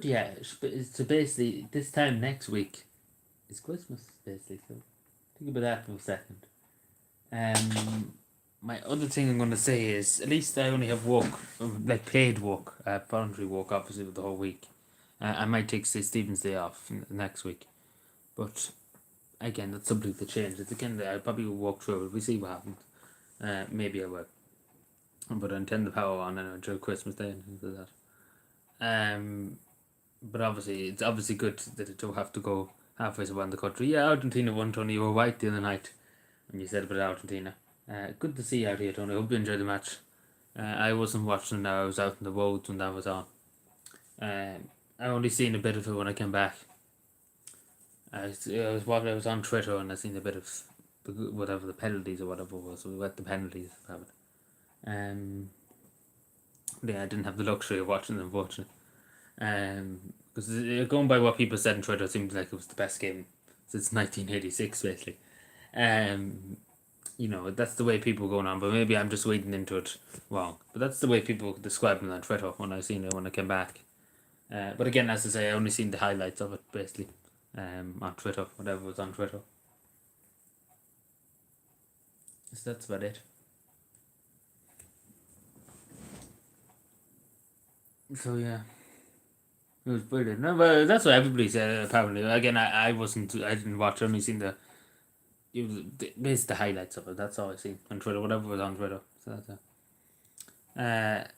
Yeah, so basically, this time next week is Christmas, basically. So think about that for a second. My other thing I'm going to say is, at least I only have work, like paid work, voluntary work, obviously, with the whole week. I might take, say, Stephen's Day off next week. But again, that's something to change. It's again, I probably will walk through it. We see what happens. Maybe I will. But I intend to power on until Christmas Day and things like that. But obviously, it's obviously good that it don't have to go halfway around the country. Yeah, Argentina won, Tony. You were right the other night when you said about Argentina. Good to see you out here, Tony. I hope you enjoyed the match. I wasn't watching now. I was out in the roads when that was on. I only seen a bit of it when I came back. I was on Twitter and I seen a bit of whatever the penalties or whatever it was. We got the penalties. Um, yeah, I didn't have the luxury of watching them, unfortunately. Because going by what people said on Twitter, it seems like it was the best game since 1986, basically. That's the way people are going on, but maybe I'm just reading into it wrong. But that's the way people describe it on Twitter when I seen it when I came back. But again, as I say, I only seen the highlights of it basically, on Twitter, whatever was on Twitter. So that's about it. So yeah, it was brilliant. No, but that's what everybody said. Apparently, again, I wasn't. I didn't watch. I only seen the highlights of it. That's all I seen on Twitter. Whatever was on Twitter. So that's it.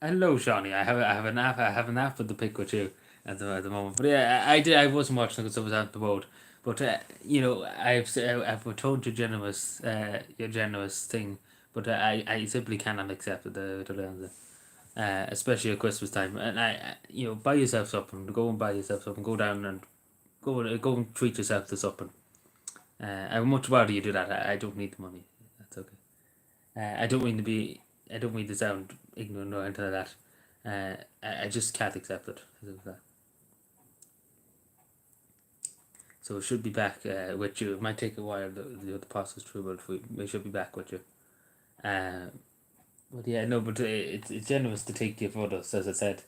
Hello, Shawnee. I have an app with the pick with you at the moment. But yeah, I did. I wasn't watching because I was out the road. But I've told you your generous thing. But I simply cannot accept it. Especially at Christmas time. And buy yourself something. Go and buy yourself something. Go down and go and treat yourself to something. I would much rather you do that. I don't need the money. That's okay. I don't mean to be. I don't mean to sound ignorant or anything like that. I just can't accept it. So it should be back with you. It might take a while. The process through, but we should be back with you. But yeah, no, but it's generous to take your photos, as I said.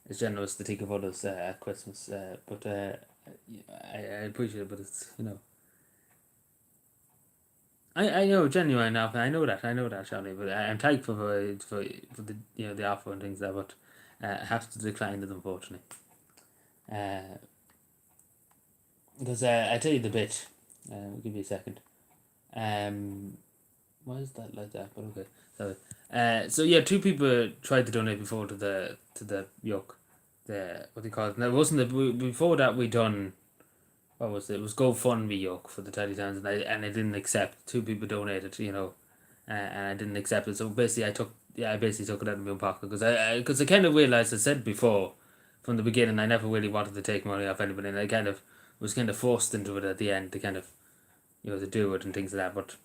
It's generous to take your photos at Christmas. But I appreciate it, but it's. I know genuine enough. I know that, Charlie. But I'm thankful for the offer and things like that. But I have to decline it, unfortunately. Uh, because I tell you the bit. Give me a second. Why is that like that? But okay, sorry. So yeah, two people tried to donate before to the yoke. The what do you call it? Now it wasn't before that we done. What was it? It was GoFundMe yoke for the Teddy Towns, and I didn't accept. Two people donated, and I didn't accept it. So basically, I basically took it out of my own pocket because I kind of realized I said before, from the beginning, I never really wanted to take money off anybody, and I kind of was kind of forced into it at the end to kind of to do it and things like that. But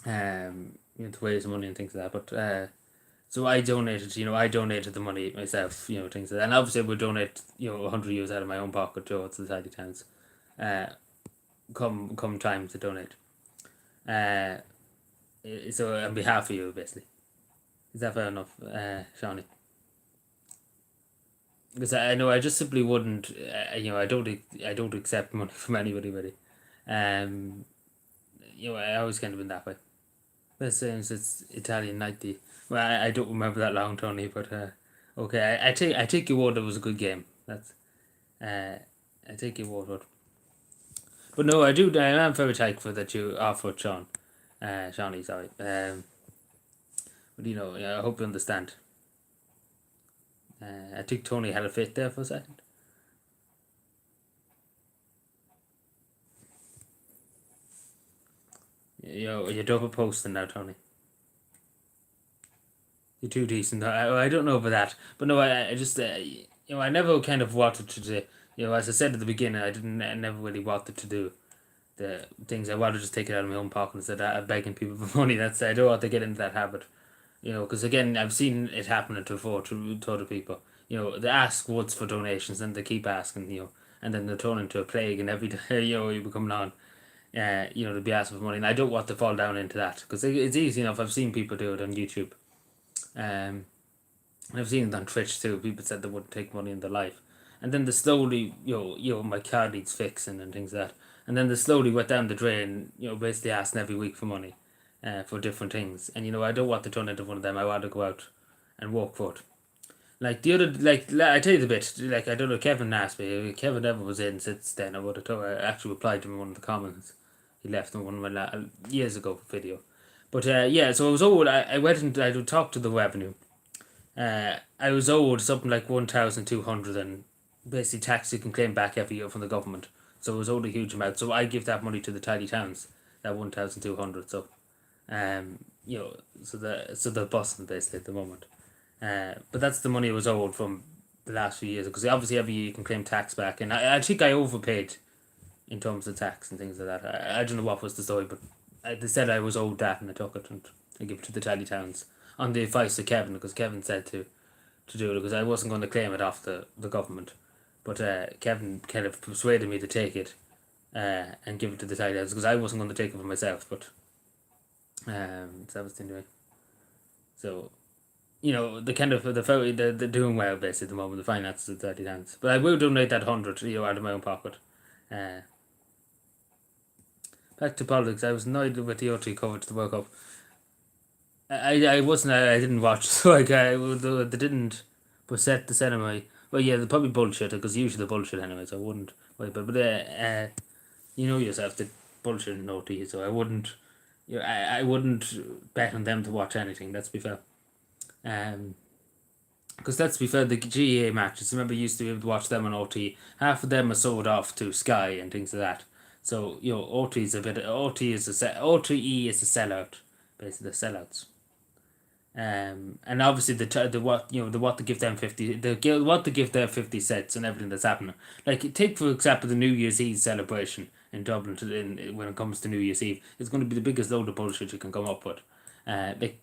to raise money and things like that. But so I donated. I donated the money myself. Things like that, and obviously I would donate 100 euros out of my own pocket to the Teddy Towns. Uh, come time to donate. Uh, so on behalf of you, basically, is that fair enough, Shawnee? Because I know I just simply wouldn't. I don't accept money from anybody really. Um, I always kind of been that way. But since it's Italian 90, well, I don't remember that long, Tony. But okay, I take your word. It was a good game. That's I take your word. But no, I do. I am very thankful that you offered Sean. Shawnee, sorry. But yeah, I hope you understand. I think Tony had a fit there for a second. You're double posting now, Tony. You're too decent. I don't know about that, but no, I just I never kind of wanted to do. As I said at the beginning, I never really wanted to do the things. I wanted to just take it out of my own pocket instead of begging people for money. I don't want to get into that habit. Because again, I've seen it happening before to other people. They ask once for donations and they keep asking, and then they turn into a plague, and every day, you become non. To be asking for money, and I don't want to fall down into that because it's easy enough. I've seen people do it on YouTube, um, I've seen it on Twitch too. People said they wouldn't take money in their life, and then they slowly, my car needs fixing and things like that, and then they slowly went down the drain, basically asking every week for money, for different things, and I don't want to turn into one of them. I want to go out and work for it. Like the other, I tell you the bit. Like I don't know, Kevin asked me. If Kevin ever was in since then, I would have I actually replied to him in one of the comments. He left in one of my years ago video. But yeah, so I was owed. I went and I talked to the revenue. I was owed something like 1,200, and basically tax you can claim back every year from the government. So I was owed a huge amount. So I give that money to the tiny towns. That 1,200. So, so they're busting basically at the moment. But that's the money I was owed from the last few years, because obviously every year you can claim tax back, and I think I overpaid in terms of tax and things like that. I don't know what was the story, but they said I was owed that, and I took it and I gave it to the tally towns on the advice of Kevin, because Kevin said to do it, because I wasn't going to claim it off the government, but Kevin kind of persuaded me to take it and give it to the tally towns, because I wasn't going to take it for myself, but so that was the anyway. So the kind of they're doing well basically at the moment. The finances of 30 towns, but I will donate that 100 out of my own pocket. Back to politics. I was annoyed with the OT coverage of the World Cup. I wasn't. I didn't watch. So they didn't set the cinema. Well, yeah, they're probably bullshit, because usually they're bullshit anyway. So I wouldn't. But you know yourself, the bullshit in OT. So I wouldn't. I wouldn't bet on them to watch anything. Let's be fair. Because let's be fair, the GA matches, remember, you used to be able to watch them on OT. Half of them are sold off to Sky and things like that. So OT is a bit. OTE is a sellout, basically the sellouts. And obviously the what to give them 50, what to give their 50 cents and everything that's happening. Like take for example the New Year's Eve celebration in Dublin. When it comes to New Year's Eve, it's going to be the biggest load of bullshit you can come up with. They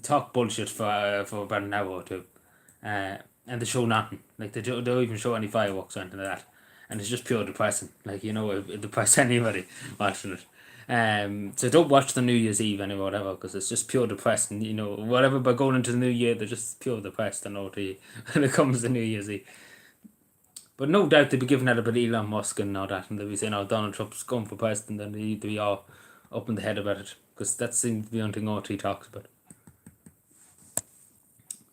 talk bullshit for about an hour or two, and they show nothing. Like they don't even show any fireworks or anything like that, and it's just pure depressing. Like it depress anybody watching it. So don't watch the New Year's Eve anymore, whatever, because it's just pure depressing. Whatever. By going into the new year, they're just pure depressed and OT when it comes to New Year's Eve. But no doubt they'll be giving out about Elon Musk and all that, and they'll be saying, "Oh, Donald Trump's going for president," and they'll be all up in the head about it, because that seems to be the only thing OT talks about.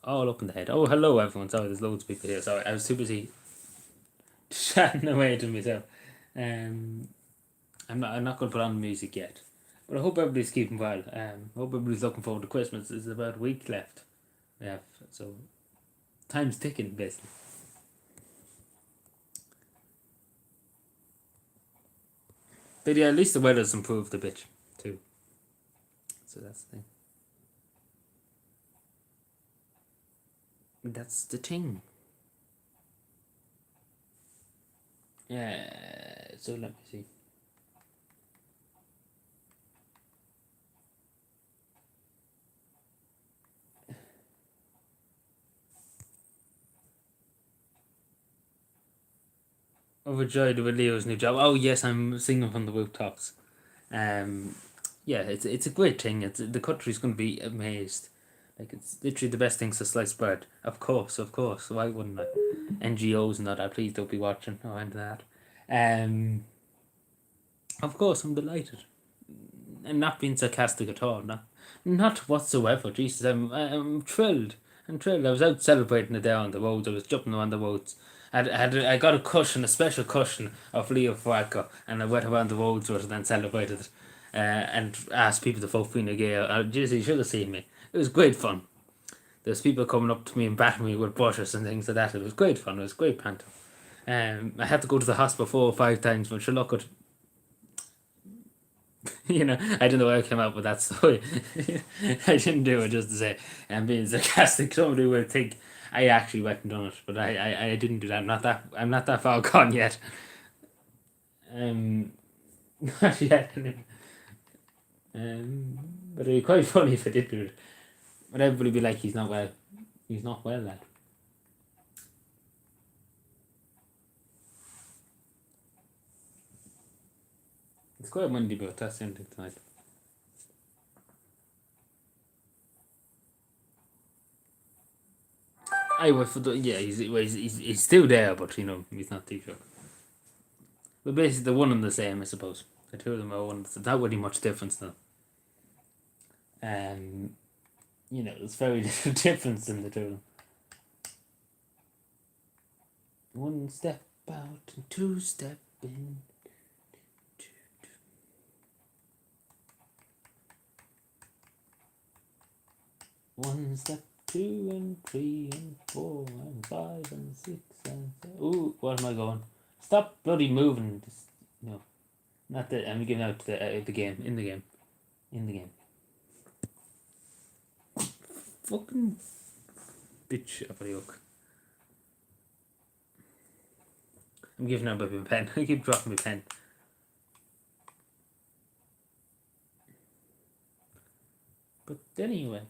All up in the head. Oh, hello everyone. Sorry, there's loads of people here. Sorry, I was too busy chatting away to myself. I'm not going to put on the music yet, but I hope everybody's keeping well. Hope everybody's looking forward to Christmas. There's about a week left. Yeah, so time's ticking basically. But yeah, at least the weather's improved a bit too. So that's the thing. That's the thing. Yeah. So let me see. Overjoyed with Leo's new job. Oh yes, I'm singing from the rooftops. Yeah, it's a great thing. The country's going to be amazed. Like it's literally the best thing since sliced bread. Of course. Why wouldn't I? NGOs and all that. Please don't be watching or into that. Of course, I'm delighted. I'm not being sarcastic at all. Not whatsoever. Jesus, I'm thrilled. I'm thrilled. I was out celebrating it there on the roads. I was jumping around the roads. I got a special cushion of Leo Varadkar, and I went around the roads with it and then celebrated it, and asked people to vote Fine Gael. Jesus, you should have seen me. It was great fun. There's people coming up to me and batting me with brushes and things like that. It was great fun. It was great panto. I had to go to the hospital 4 or 5 times, but sure, look at I don't know why I came up with that story. I didn't do it just to say I'm being sarcastic. Somebody would think I actually went and done it, but I didn't do that. I'm not that far gone yet. Not yet. But it'd be quite funny if I did do it. But everybody would be like, he's not well. He's not well, lad. It's quite windy, but that's the only thing tonight. for the he's still there, but he's not Taoiseach. But basically, they're one and the same, I suppose. The two of them are one. There's not really much difference now. There's very little difference in the two of them. One step out and two step in. One step, 2 and 3 and 4 and 5 and 6 and 7. Ooh, what am I going? Stop bloody moving. Just, not that I'm giving out the game. In the game. Fucking bitch of a yoke. I'm giving out my pen. I keep dropping my pen. But anyway.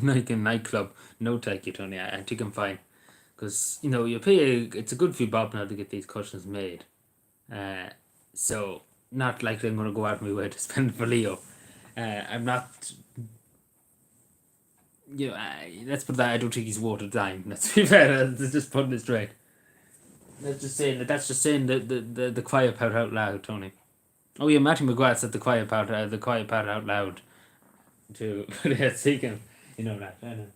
Like a nightclub, no thank you, Tony. I think I'm fine, because you pay. It's a good few bob now to get these cushions made. So not like I'm gonna go out of my way to spend for Leo. I'm not. Let's put that. I don't think he's worth a dime. Let's be fair. Let's just putting it straight. That's just saying the quiet part out loud, Tony. Oh yeah, Matty McGrath said the quiet part out loud. To seeking. You know that. I know.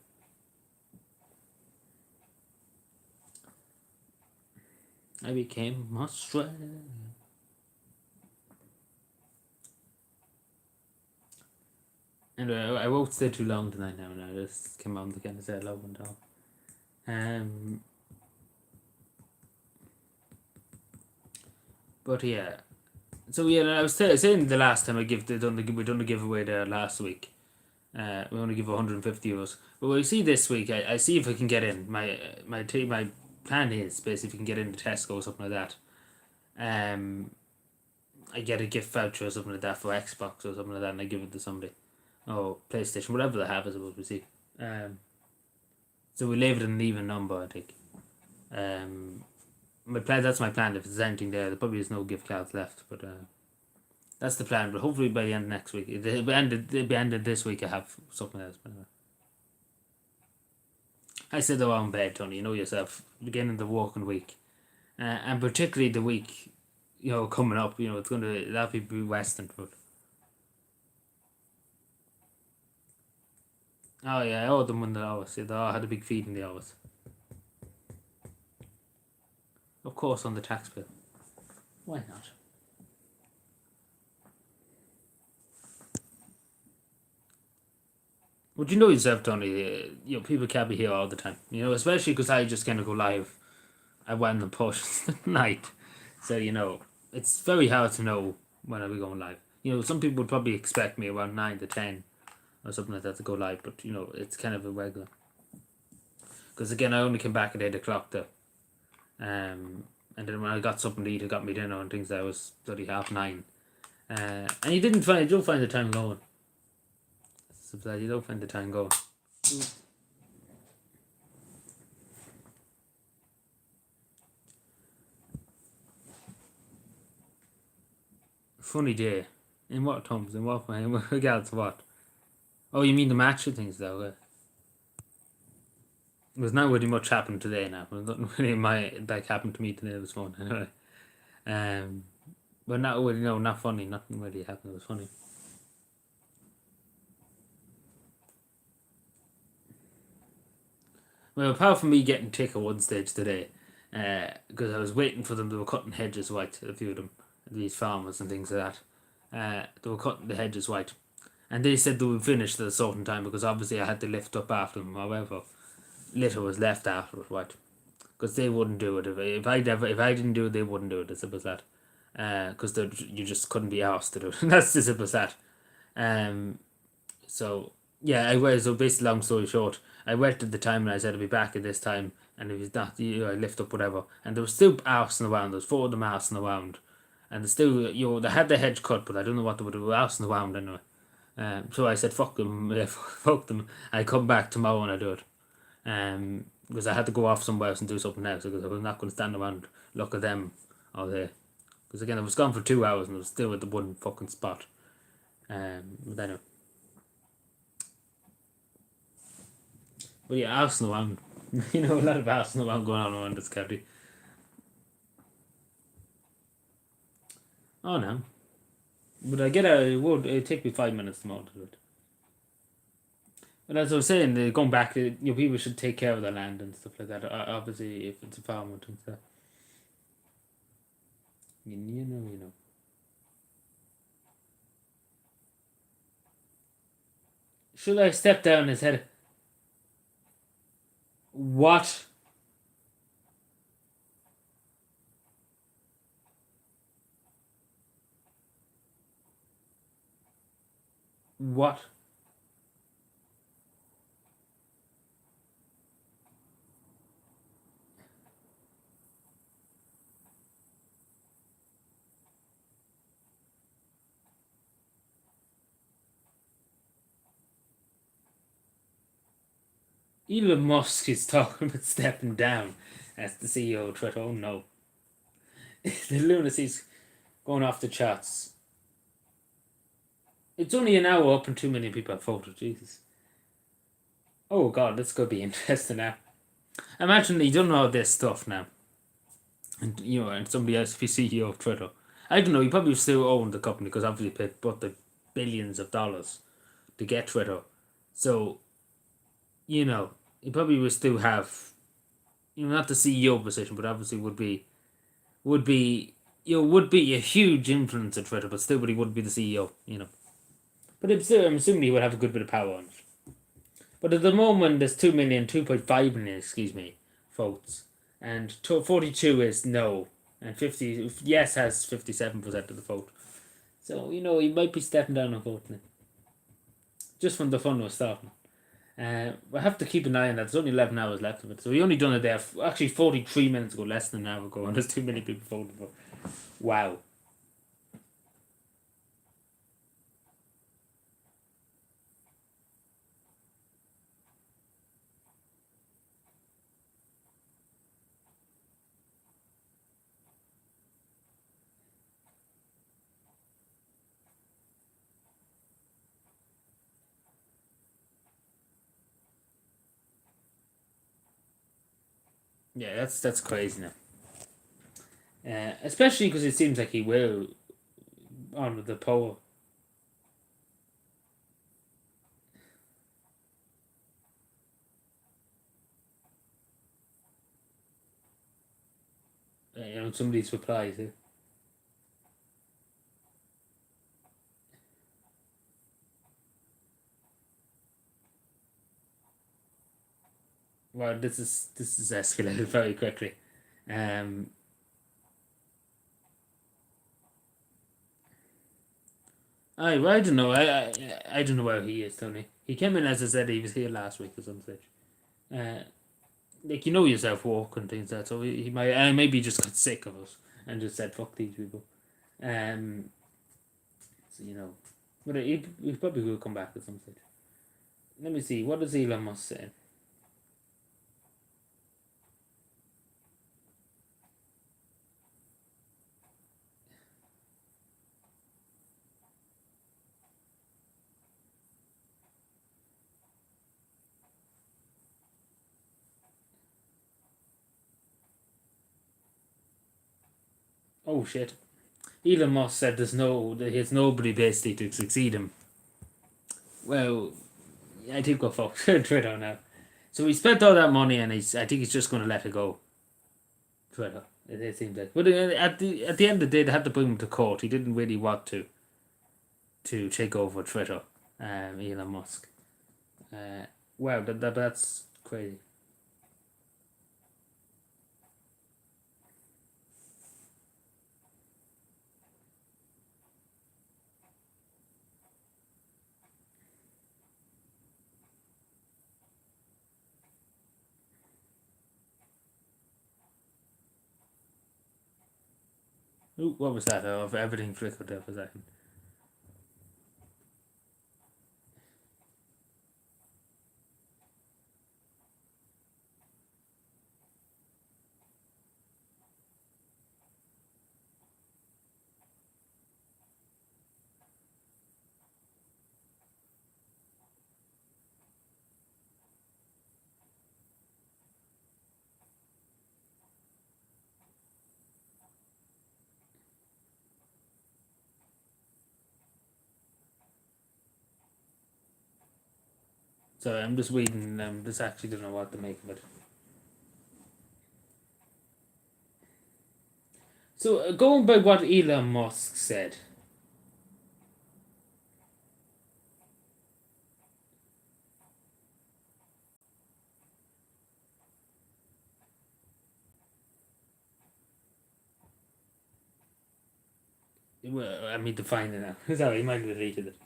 I became Australian. And I won't stay too long tonight now. I just came on to kind of say hello and all. But yeah. So yeah, I was saying the last time we done the giveaway there last week. We only give 150 of us. But we'll see this week. I see if I can get in. My plan is basically if we can get into Tesco or something like that. I get a gift voucher or something like that for Xbox or something like that, and I give it to somebody. Oh, PlayStation, whatever they have, I suppose we see. So we leave it an even number, I think. That's my plan. If there's anything there probably is no gift cards left, but that's the plan. But hopefully by the end of next week, it'll be ended this week. I have something else. But anyway. I said the wrong bed, Tony. You know yourself. Beginning of the working week, and particularly the week, coming up. It's that'll be Western, but. Oh yeah, I owed them when they hours. They all had a big feed in the hours. Of course, on the tax bill. Why not? Would you know yourself, Tony? People can't be here all the time. Especially because I just kind of go live at when the push night. So it's very hard to know when I'll be going live. Some people would probably expect me around 9 to 10 or something like that to go live, but it's kind of irregular. Because again, I only came back at 8 o'clock though. And then when I got something to eat, I got me dinner and things. I was bloody 9:30. And you don't find the time going. You don't find the time going. Funny day. In what terms? In what way? In regards to what? Oh, you mean the match and things though? There's not really much happened today now. There's nothing really that happened to me today this morning anyway. But not really, not funny. Nothing really happened that was funny. Well, apart from me getting tick at one stage today, because I was waiting for them, they were cutting hedges white, a few of them, these farmers and things like that. They were cutting the hedges white. And they said they would finish at a certain time because obviously I had to lift up after them. However, little was left after it, right? Because they wouldn't do it. If I didn't do it, they wouldn't do it. As simple as that. Because you just couldn't be asked to do it. That's as simple as that. So yeah, so basically, long story short, I worked at the time and I said I'd be back at this time, and if it's not, I lift up whatever, and there was still arsing around. There was 4 of them arsing around, and they still, they had the hedge cut, but I don't know what they were arsing around anyway. So I said, fuck them, fuck them. I come back tomorrow and I do it. because I had to go off somewhere else and do something else because I was not going to stand around look at them all day. Because again, I was gone for 2 hours and I was still at the one fucking spot. But anyway. But yeah, Arsenal around. You know, a lot of Arsenal around going on around this county. Oh no. But it would it'd take me 5 minutes more to do it. But as I was saying, going back, people should take care of their land and stuff like that. Obviously, if it's a farm and things like that. You know. Should I step down his head? What? What? Elon Musk is talking about stepping down as the CEO of Twitter. Oh no. The lunacy's going off the charts. It's only an hour up and 2 million people have voted. Jesus. Oh god, this could be interesting now. Imagine he done all this stuff now. And and somebody else, if he's CEO of Twitter. I don't know, he probably still owned the company because obviously he paid but the billions of dollars to get Twitter. So, he probably would still have not the CEO position, but obviously would be would be a huge influence at Twitter, but still but he wouldn't be the CEO. But I'm assuming he would have a good bit of power on it. But at the moment there's 2.5 million, excuse me, votes. And 42 is no. And 50 yes has 57% of the vote. So, he might be stepping down on voting. Just from the fun of starting. I have to keep an eye on that. There's only 11 hours left of it. So we only done it there, actually 43 minutes ago, less than an hour ago, and there's too many people voting for. Wow. Yeah, that's crazy now. Especially because it seems like he will honor the poll. Some of these replies. Well, this is escalated very quickly. Um, I don't know. I don't know where he is, Tony. He came in as I said he was here last week or something. Uh, like yourself, walk and things like that. So he might maybe just got sick of us and just said fuck these people. Um, so, but he probably will come back at some stage. Let me see. What does Elon Musk say? Oh shit. Elon Musk said there's nobody basically to succeed him. Well, I think we're fucked. Twitter now. So he spent all that money and I think he's just going to let it go. Twitter. It seems like. But at the end of the day, they had to bring him to court. He didn't really want to take over Twitter. Elon Musk. Wow, that's crazy. Ooh, what was that? Everything flickered there for a second. So I'm just waiting. Just actually don't know what to make of it. So going by what Elon Musk said, well, I mean to find it now. Sorry, you might have deleted it.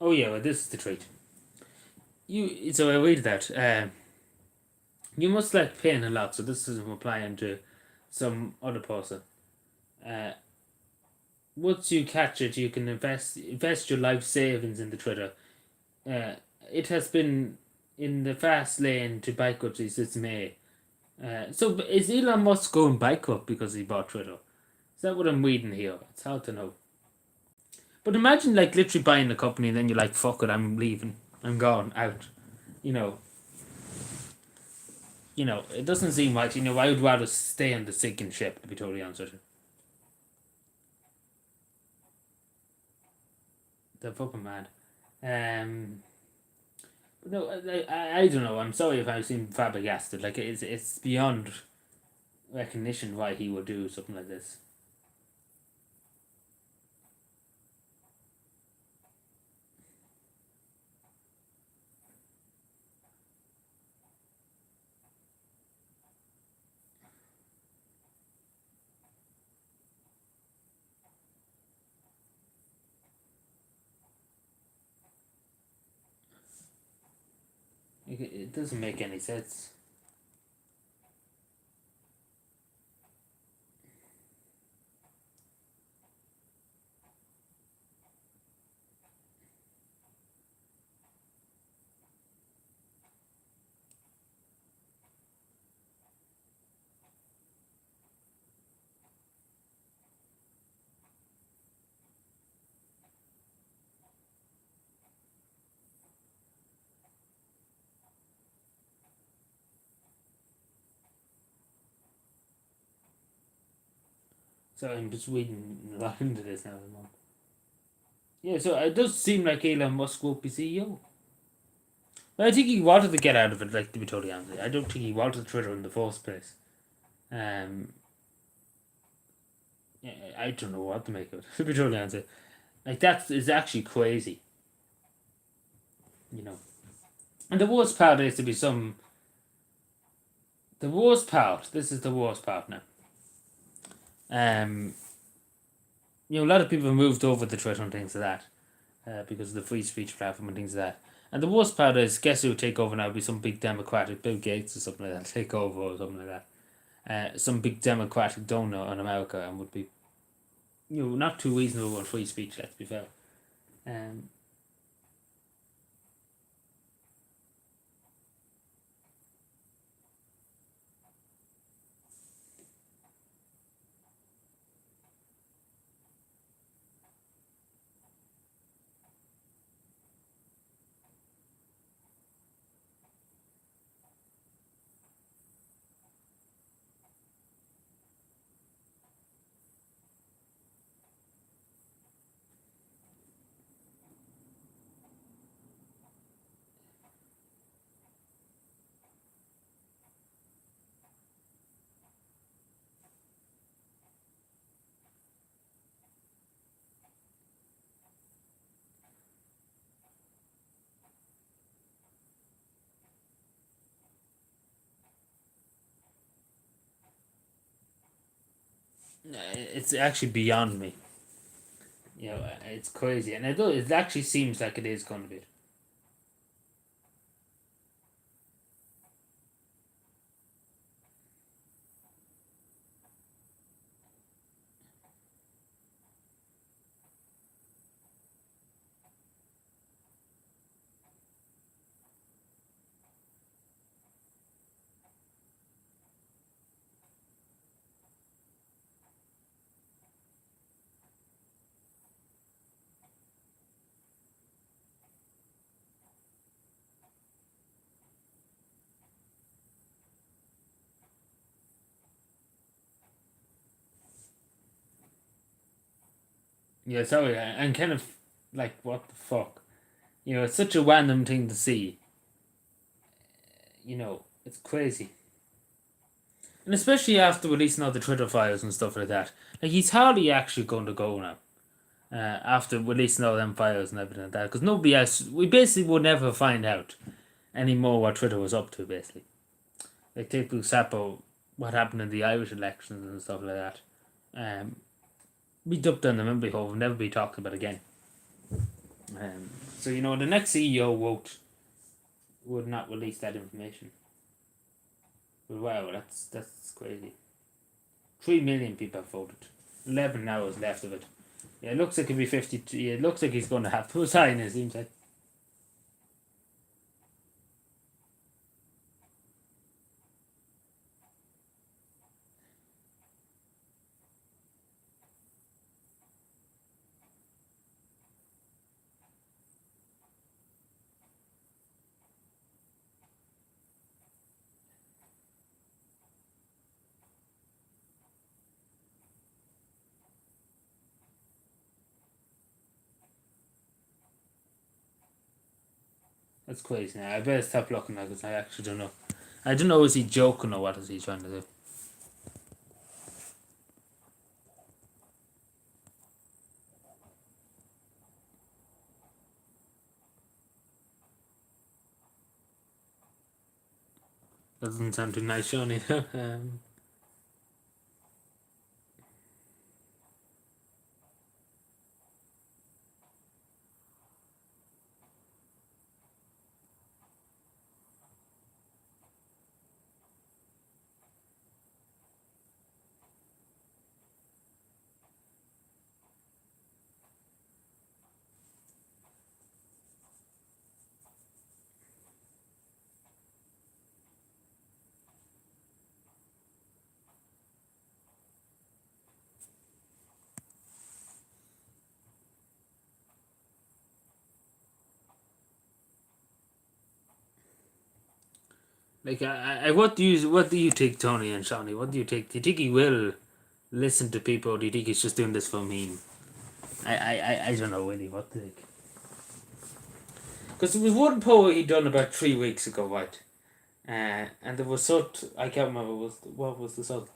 Oh yeah, well this is the treat. So I read that. You must like paying a lot, so this is applying to some other person. Uh, Once you catch it, you can invest your life savings in the Twitter. Uh, it has been in the fast lane to bankruptcy since May. So is Elon Musk going bankrupt because he bought Twitter? Is that what I'm reading here? It's hard to know. But imagine like literally buying a company and then you're like, fuck it, I'm leaving. I'm gone out. You know, it doesn't seem right. I would rather stay on the sinking ship, to be totally honest with you. They're fucking mad. Um, no, I don't know. I'm sorry if I seem flabbergasted. Like it's beyond recognition why he would do something like this. It doesn't make any sense. So I'm just reading a lot into this now at the moment. Yeah, so it does seem like Elon Musk will be CEO. But I think he wanted to get out of it, like to be totally honest. I don't think he wanted Twitter in the first place. Um, yeah, I don't know what to make of it, to be totally honest. Like that is actually crazy, you know. And the worst part is to be some. The worst part. This is the worst part now. Um, a lot of people moved over to Twitter and things like that, because of the free speech platform and things like that. And the worst part is, guess who would take over now? Would be some big Democratic, Bill Gates or something like that, take over or something like that. Some big Democratic donor in America and would be, not too reasonable on free speech. Let's be fair. Um, it's actually beyond me. It's crazy, and it actually seems like it is going to be. Yeah, sorry, and kind of like what the fuck. It's such a random thing to see. It's crazy. And especially after releasing all the Twitter files and stuff like that. Like, he's hardly actually going to go now. After releasing all them files and everything like that. Because nobody else, we basically would never find out anymore what Twitter was up to, basically. Like, take for example, what happened in the Irish elections and stuff like that. We dumped on the memory hole, will never be talked about again. So, the next CEO would not release that information. But wow, that's crazy. 3 million people have voted. 11 hours left of it. Yeah, it looks like it'll be 52. Yeah, it looks like he's going to have to resign, it seems like. That's crazy now. I better stop looking at it because I actually don't know. I don't know, is he joking or what is he trying to do? Doesn't sound too nice, Sean, either. Like, what do you think, Tony and Shawnee? What do you think? Do you think he will listen to people, or do you think he's just doing this for a meme? I don't know really what to think. Because there was one poll he done about 3 weeks ago, right? And there was sort, I can't remember what was the sort.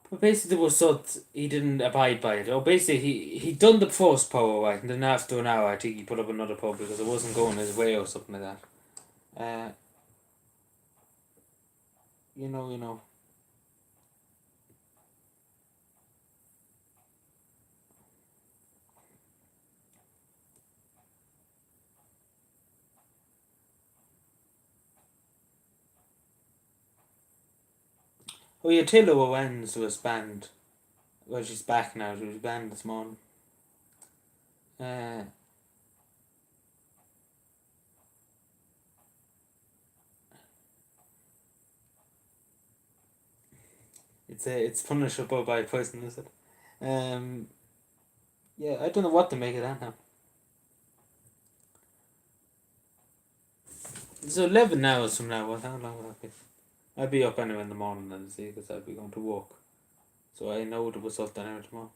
But basically, there was sort he didn't abide by it. Or basically, he done the first poll, right? And then after an hour, I think he put up another poll because it wasn't going his way or something like that. You know. Oh yeah, Taylor Owens was banned. Well, she's back now. She was banned this morning. Uh, it's punishable by poison, is it? Um, yeah, I don't know what to make of that now. So 11 hours from now. What? How long will that be? I'll be up anyway in the morning and see because I'll be going to work. So I know the result anyway tomorrow.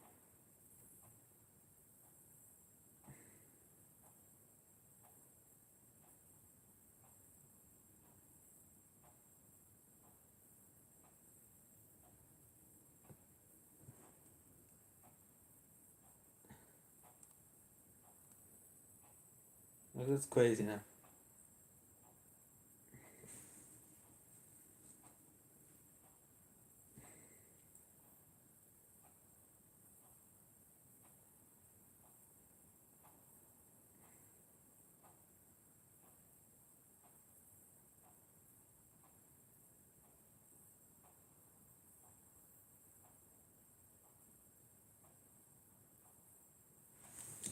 Like, that's crazy now.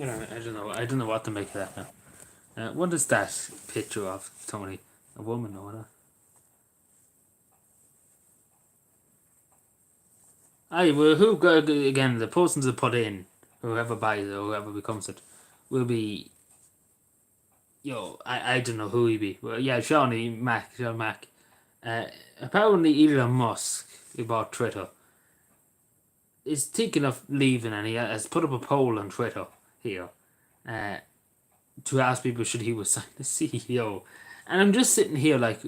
I don't know. I don't know what to make of that now. What is that picture of Tony? A woman or what? Aye, well, again? The person to put in, whoever buys it or whoever becomes it, will be. I don't know who he be. Well, yeah, Sean Mac. Uh, Apparently Elon Musk, who bought Twitter, is thinking of leaving, and he has put up a poll on Twitter here to ask people should he was sign the CEO. And I'm just sitting here like,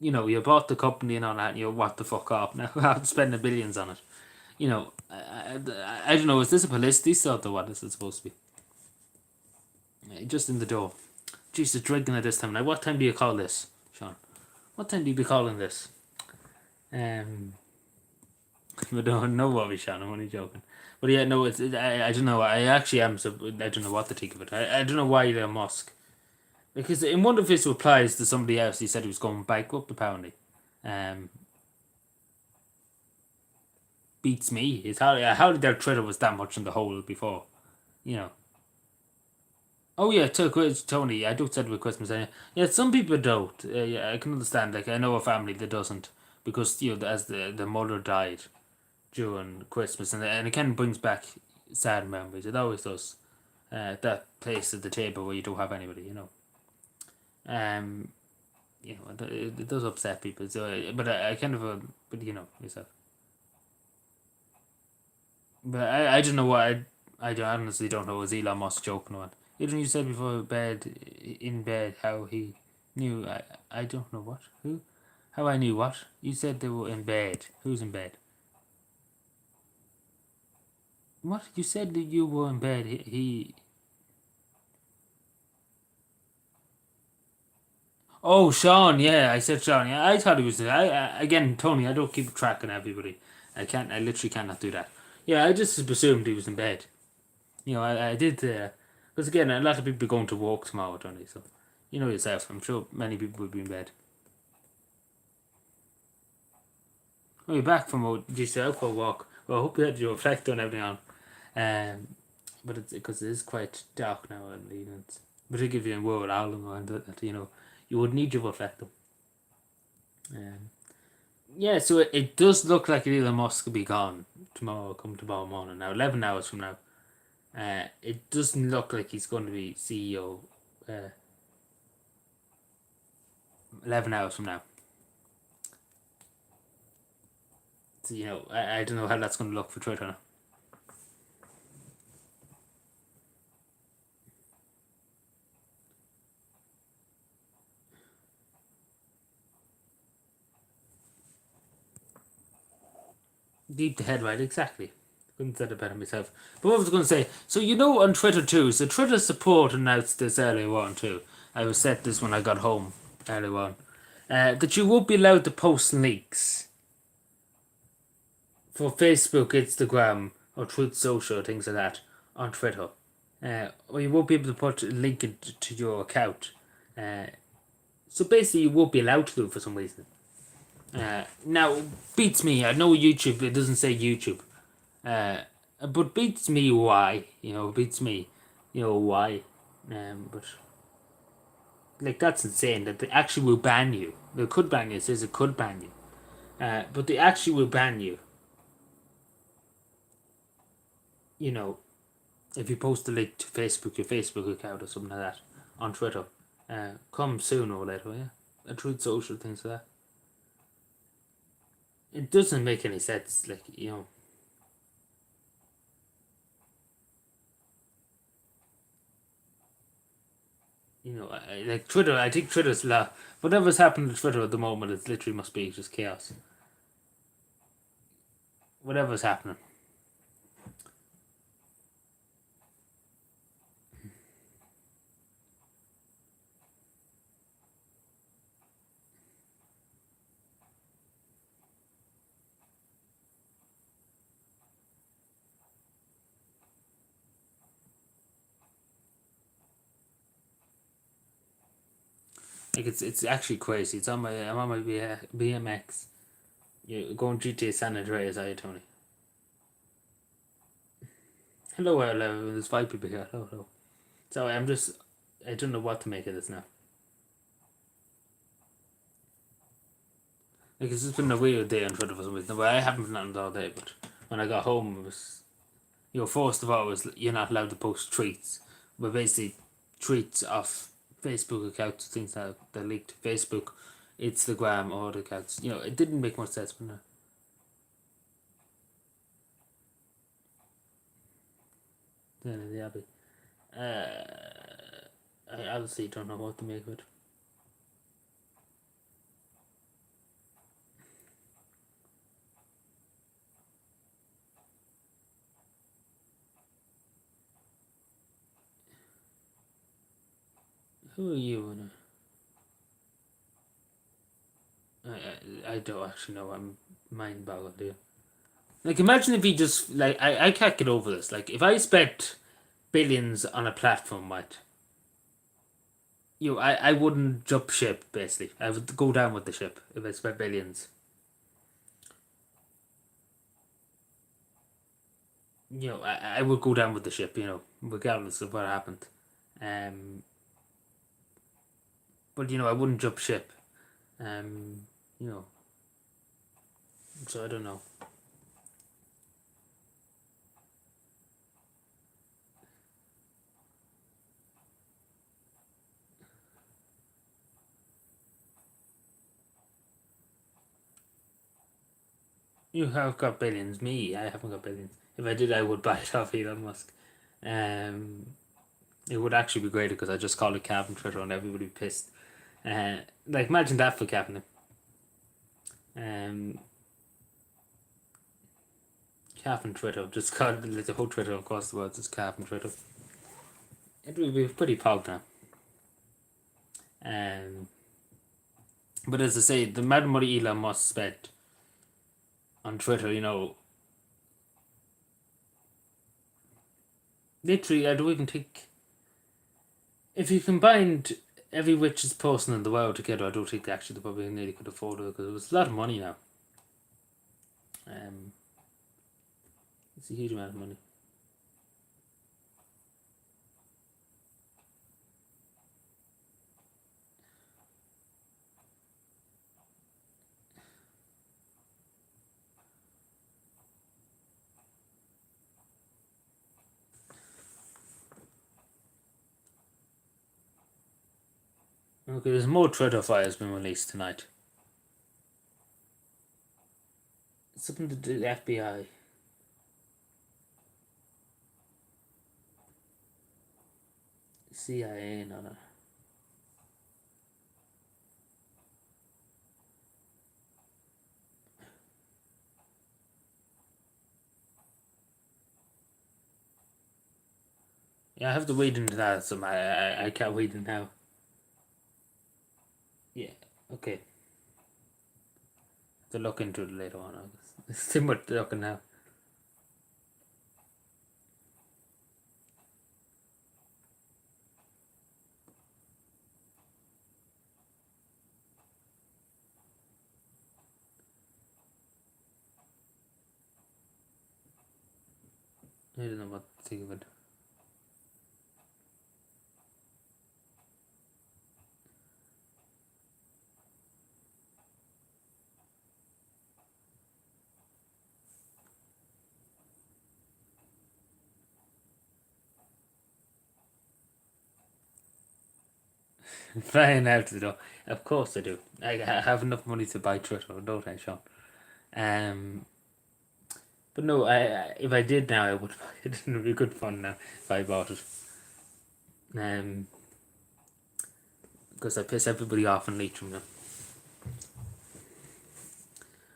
you bought the company and all that, and you're what the fuck up now after spending billions on it. I don't know, is this a publicity stunt or what is it supposed to be? Just in the door. Jesus, drinking at this time. Now, what time do you call this, Sean? What time do you be calling this? I don't know what we Sean. I'm only joking. But yeah, no, I don't know. I actually am. So I don't know what to think of it. I don't know why Elon Musk. Because in one of his replies to somebody else, he said he was going bankrupt. Apparently, beats me. Is how did their Twitter was that much in the hole before, you know. Oh yeah, Tony. I do said with Christmas. Yeah, some people don't. Yeah, I can understand. Like I know a family that doesn't because as the mother died during Christmas, and it kind of brings back sad memories. It always does. That place at the table where you don't have anybody, Um, it does upset people. So, but I kind of, but yourself. But I don't know what I honestly don't know. Was Elon Musk joking or what? Even you said before in bed how he knew. I don't know what who, how I knew what you said they were in bed. Who's in bed? What you said that you were in bed. He Oh, Sean. Yeah, I said Sean. Yeah, I thought he was. Again, Tony. I don't keep track on everybody. I can't. I literally cannot do that. Yeah, I just presumed he was in bed. I did. Because again, a lot of people are going to work tomorrow, don't they? So, you know yourself. I'm sure many people will be in bed. Oh, you're back from just out for a walk. Well, I hope you had your reflector and everything on. Um, but it's because it is quite dark now in the evenings. Particularly if you're in World Island and that, you would need your reflector. Yeah, so it does look like Elon Musk will be gone tomorrow morning. Now, 11 hours from now. It doesn't look like he's going to be CEO 11 hours from now. So, I don't know how that's going to look for Twitter now. Deep the head right, exactly. Couldn't said it better myself. But what was I going to say? So on Twitter too. So Twitter support announced this earlier on too. I was set this when I got home earlier on. That you won't be allowed to post links for Facebook, Instagram, or Truth Social, things like that on Twitter. Or you won't be able to put a link to your account. So basically, you won't be allowed to do it for some reason. Now, beats me. I know YouTube, it doesn't say YouTube. But beats me why. Beats me. Why. But, like, that's insane that they actually will ban you. They could ban you. It says it could ban you. But they actually will ban you. If you post a link to Facebook, your Facebook account or something like that, on Twitter. Come sooner or later, yeah. A Truth Social, things like that. It doesn't make any sense, like, like Twitter. I think Twitter's whatever's happening to Twitter at the moment, it literally must be just chaos. Whatever's happening. Like it's actually crazy. I'm on my BMX. Yeah, going GTA San Andreas, are you, Tony? Hello. There's 5 people here. Hello. So I don't know what to make of this now. Like it's just been a weird day on Twitter for some reason. Well, I haven't been on it all day, but when I got home, it was, first of all, it was you're not allowed to post tweets, but basically tweets off Facebook accounts, things that leaked to Facebook, Instagram, or the accounts. It didn't make much sense, but no. then in the Abbey. I honestly don't know what to make of it. Who are you? I don't actually know. I'm mind boggled here. Like, imagine if he just like I can't get over this. Like, if I spent billions on a platform, right? I wouldn't jump ship. Basically, I would go down with the ship if I spent billions. I would go down with the ship. Regardless of what happened. Um, but I wouldn't jump ship. Um, you know, so I don't know. You have got billions. Me, I haven't got billions. If I did, I would buy it off Elon Musk. Um, it would actually be great because I just call it Calvin Twitter and everybody would be pissed. Uh, like, imagine that for Calvin. Um, Calvin Twitter, just call it like, the whole Twitter across the world, just Calvin Twitter. It would be pretty proud now. Um, but as I say, the amount of money Elon Musk spent on Twitter, literally, I don't even think if you combined every richest person in the world together, I don't think actually they probably nearly could afford it because it was a lot of money now. Um, it's a huge amount of money. Okay, there's more Twitter files been released tonight. Something to do with the FBI. CIA, no, no. Yeah, I have to wade into that. So I can't wade in now. Yeah, okay. To look into it later on. I guess. It's too much to look now. I don't know what to think of it. Flying out the door. Of course I do. I have enough money to buy Twitter, don't I, Sean? Um, but no, if I did now, I would buy it. It would be good fun now if I bought it. Because I piss everybody off and leech from them.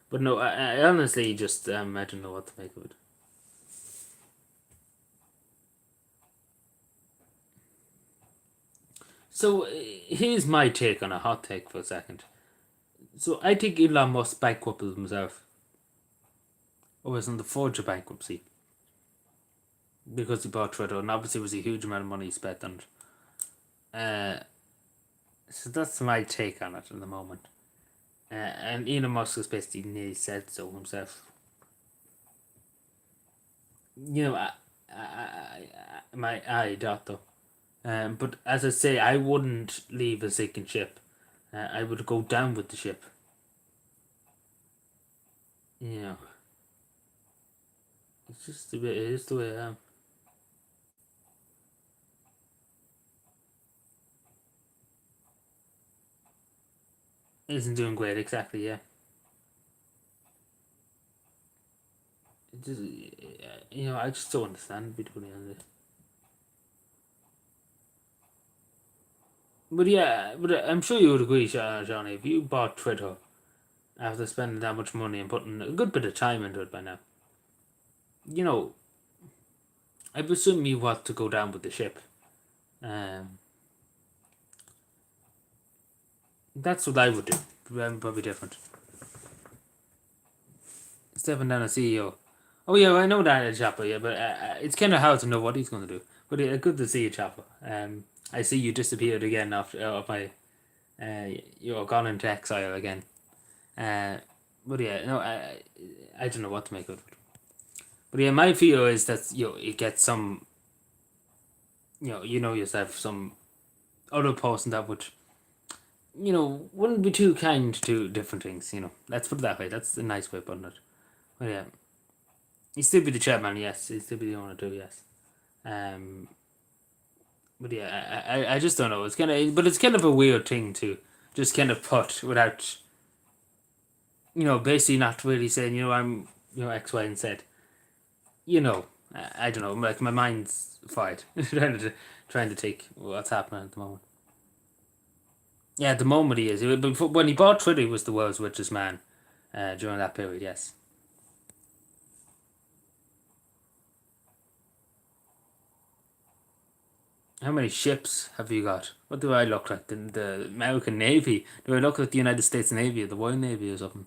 But no, I honestly just I don't know what to make of it. So here's my take on a hot take for a second. So I think Elon Musk bankrupted himself, or was on the verge of bankruptcy, because he bought Twitter, and obviously it was a huge amount of money spent on it. So that's my take on it at the moment. And Elon Musk has basically nearly said so himself. I doubt though. But as I say, I wouldn't leave a sinking ship. I would go down with the ship. You know, it's just the way it is the way I am. Isn't doing great, exactly. Yeah. It just, I just don't understand between the honest. But yeah, but I'm sure you would agree, Johnny, if you bought Twitter after spending that much money and putting a good bit of time into it by now, you know, I presume you want to go down with the ship. Um, that's what I would do. I'm probably different. Stepping down as CEO. Oh yeah, well, I know that, Chopper. Yeah, but it's kind of hard to know what he's going to do. But good to see you, Chopper. I see you disappeared again after my. You're gone into exile again. Uh, but yeah, no, I don't know what to make of it. But yeah, my fear is that it gets some. You know yourself, some other person that would wouldn't be too kind to different things. Let's put it that way. That's a nice way of putting it. But yeah, he still be the chairman. Yes, he still be the owner too. Yes. Um, but yeah, I just don't know. But it's kind of a weird thing to just kind of put without, basically not really saying, I'm, X, Y, and Z. I don't know. Like my mind's fried trying to take what's happening at the moment. Yeah, at the moment he is. When he bought Twitter, he was the world's richest man during that period. Yes. How many ships have you got? What do I look like? The American Navy? Do I look like the United States Navy or the Royal Navy or something?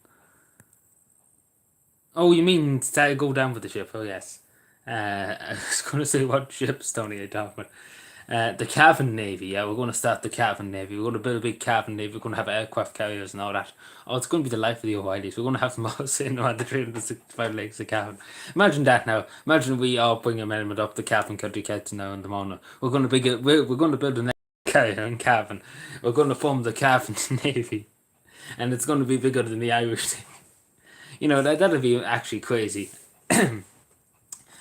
Oh, you mean to go down with the ship? Oh, yes. I was going to say what ships, Tony, are you talking about? The Cavan Navy, yeah, we're going to start the Cavan Navy. We're going to build a big Cavan Navy. We're going to have aircraft carriers and all that. Oh, it's going to be the life of the O'Reillys. We're going to have them all sitting on the 365 legs of Cavan. Imagine that now. Imagine we all bring an element up the Cavan Country Kids now in the morning. We're going to build an carrier in Cavan. We're going to form the Cavan Navy. And it's going to be bigger than the Irish. That'd be actually crazy.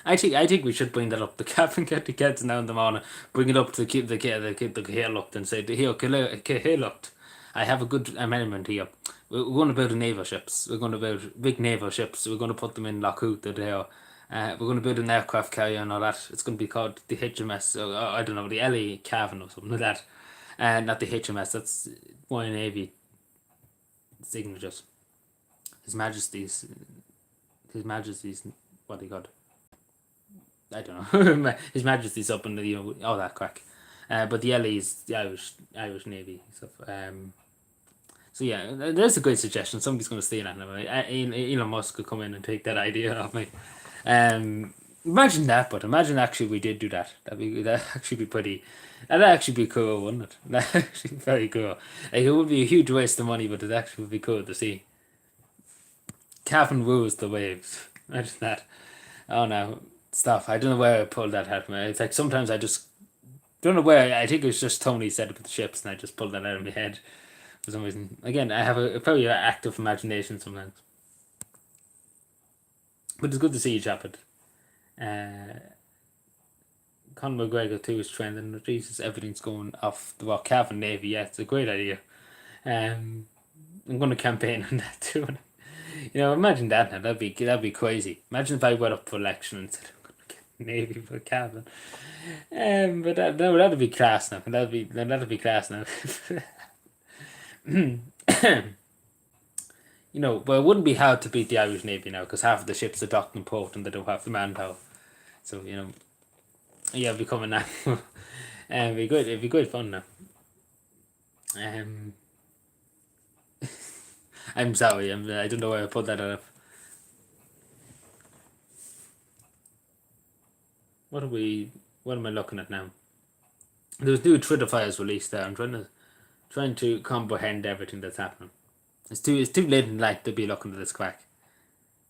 I think we should bring that up. The Captain get the kids now in the morning, bring it up to the hair looked and say, here looked. I have a good amendment here. We're going to build naval ships. We're going to build big naval ships. We're going to put them in Lockwood there. We're going to build an aircraft carrier and all that. It's going to be called the HMS, or I don't know, the LA Cavan or something like that. And not the HMS. That's Royal Navy signatures. His Majesty's, His Majesty's, what he got. I don't know. His Majesty's up in the all that crack. But the LA is the Irish Navy stuff. So yeah, there's a great suggestion. Somebody's going to steal that now. Elon Musk could come in and take that idea off me. Imagine that, but imagine actually we did do that. That actually be pretty. That'd actually be cool, wouldn't it? That'd actually be very cool. Like it would be a huge waste of money, but it actually would be cool to see. Cavan rules the waves. Imagine that. Oh no, stuff. I don't know where I pulled that out of me. It's like sometimes I just don't know where. I think it's just Tony said it with the ships, and I just pulled that out of my head for some reason. Again, I have a very active imagination sometimes, but it's good to see you, Chapel. Uh, Conor McGregor too is trending. Jesus, everything's going off the rock. Cavan Navy, yeah, it's a great idea. Um, I'm going to campaign on that too. Imagine that now. That'd be crazy. Imagine if I went up for election and said I'm going to get Navy for Cavan. But that'd be class now. That'd be class now. But it wouldn't be hard to beat the Irish Navy now because half of the ships are docked in port and they don't have the manpower. So yeah, it'd be coming now. It'd be good. It'd be good fun now. Um, I'm sorry. I don't know where I put that up. What are we? What am I looking at now? There's new Twitter files released there. I'm trying to comprehend everything that's happening. It's too late in life to be looking at this crack.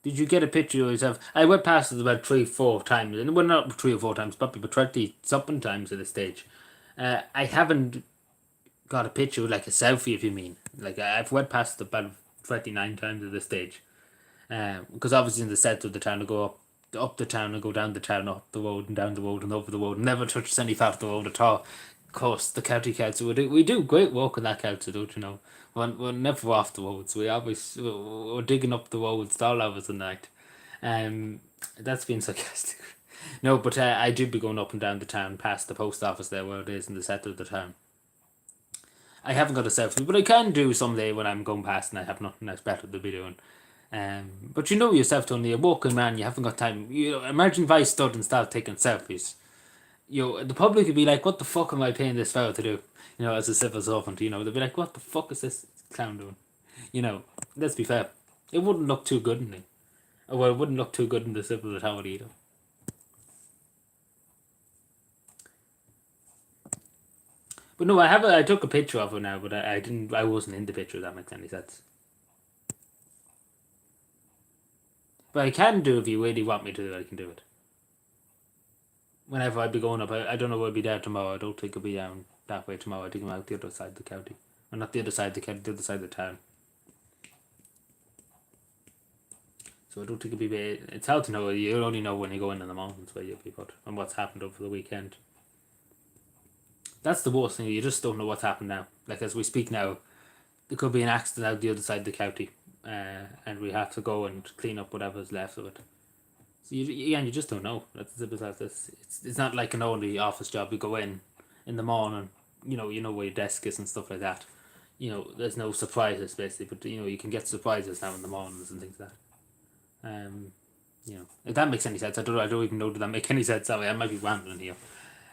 Did you get a picture of yourself? I went past it about 3-4 times, and well, not 3 or 4 times, probably but 20 something times at this stage. I haven't got a picture like a selfie, if you mean. Like I've went past it about 29 times at this stage. Because obviously in the set of the town, I go up the town, and go down the town, up the road and down the road and over the road. Never touches any part of the road at all. Of course, the county council we do great work in that council, don't you know? We're never off the roads. We're digging up the roads all hours of the night. Um, that's being sarcastic. No, but I do be going up and down the town, past the post office there, where it is in the centre of the town. I haven't got a selfie, but I can do someday when I'm going past and I have nothing else better to be doing. But you know yourself, Tony, a walking man, you haven't got time. You know, imagine if I stood and started taking selfies. You know, the public would be like, "What the fuck am I paying this fellow to do?" You know, as a civil servant, you know, they'd be like, "What the fuck is this clown doing?" You know, let's be fair. It wouldn't look too good in me. Well, it wouldn't look too good in the civil authority either. But no, I took a picture of her now, but I didn't. I wasn't in the picture. If that makes any sense. But I can do if you really want me to. I can do it. Whenever I'd be going up, I don't know where I'd be there tomorrow. I don't think I'll be down that way tomorrow. I think I'm out the other side of the county. Well, not the other side of the county, the other side of the town. So I don't think it'll be. It's hard to know. You only know when you go in the mountains where you'll be put and what's happened over the weekend. That's the worst thing. You just don't know what's happened now. Like as we speak now, there could be an accident out the other side of the county, and we have to go and clean up whatever's left of it. So you just don't know. That's as simple as this. It's not like an only office job. You go in the morning. You know where your desk is and stuff like that. You know, there's no surprises basically, but you know you can get surprises now in the mornings and things like that. You know, if that makes any sense, I don't even know, does that make any sense? That way, I might be rambling here.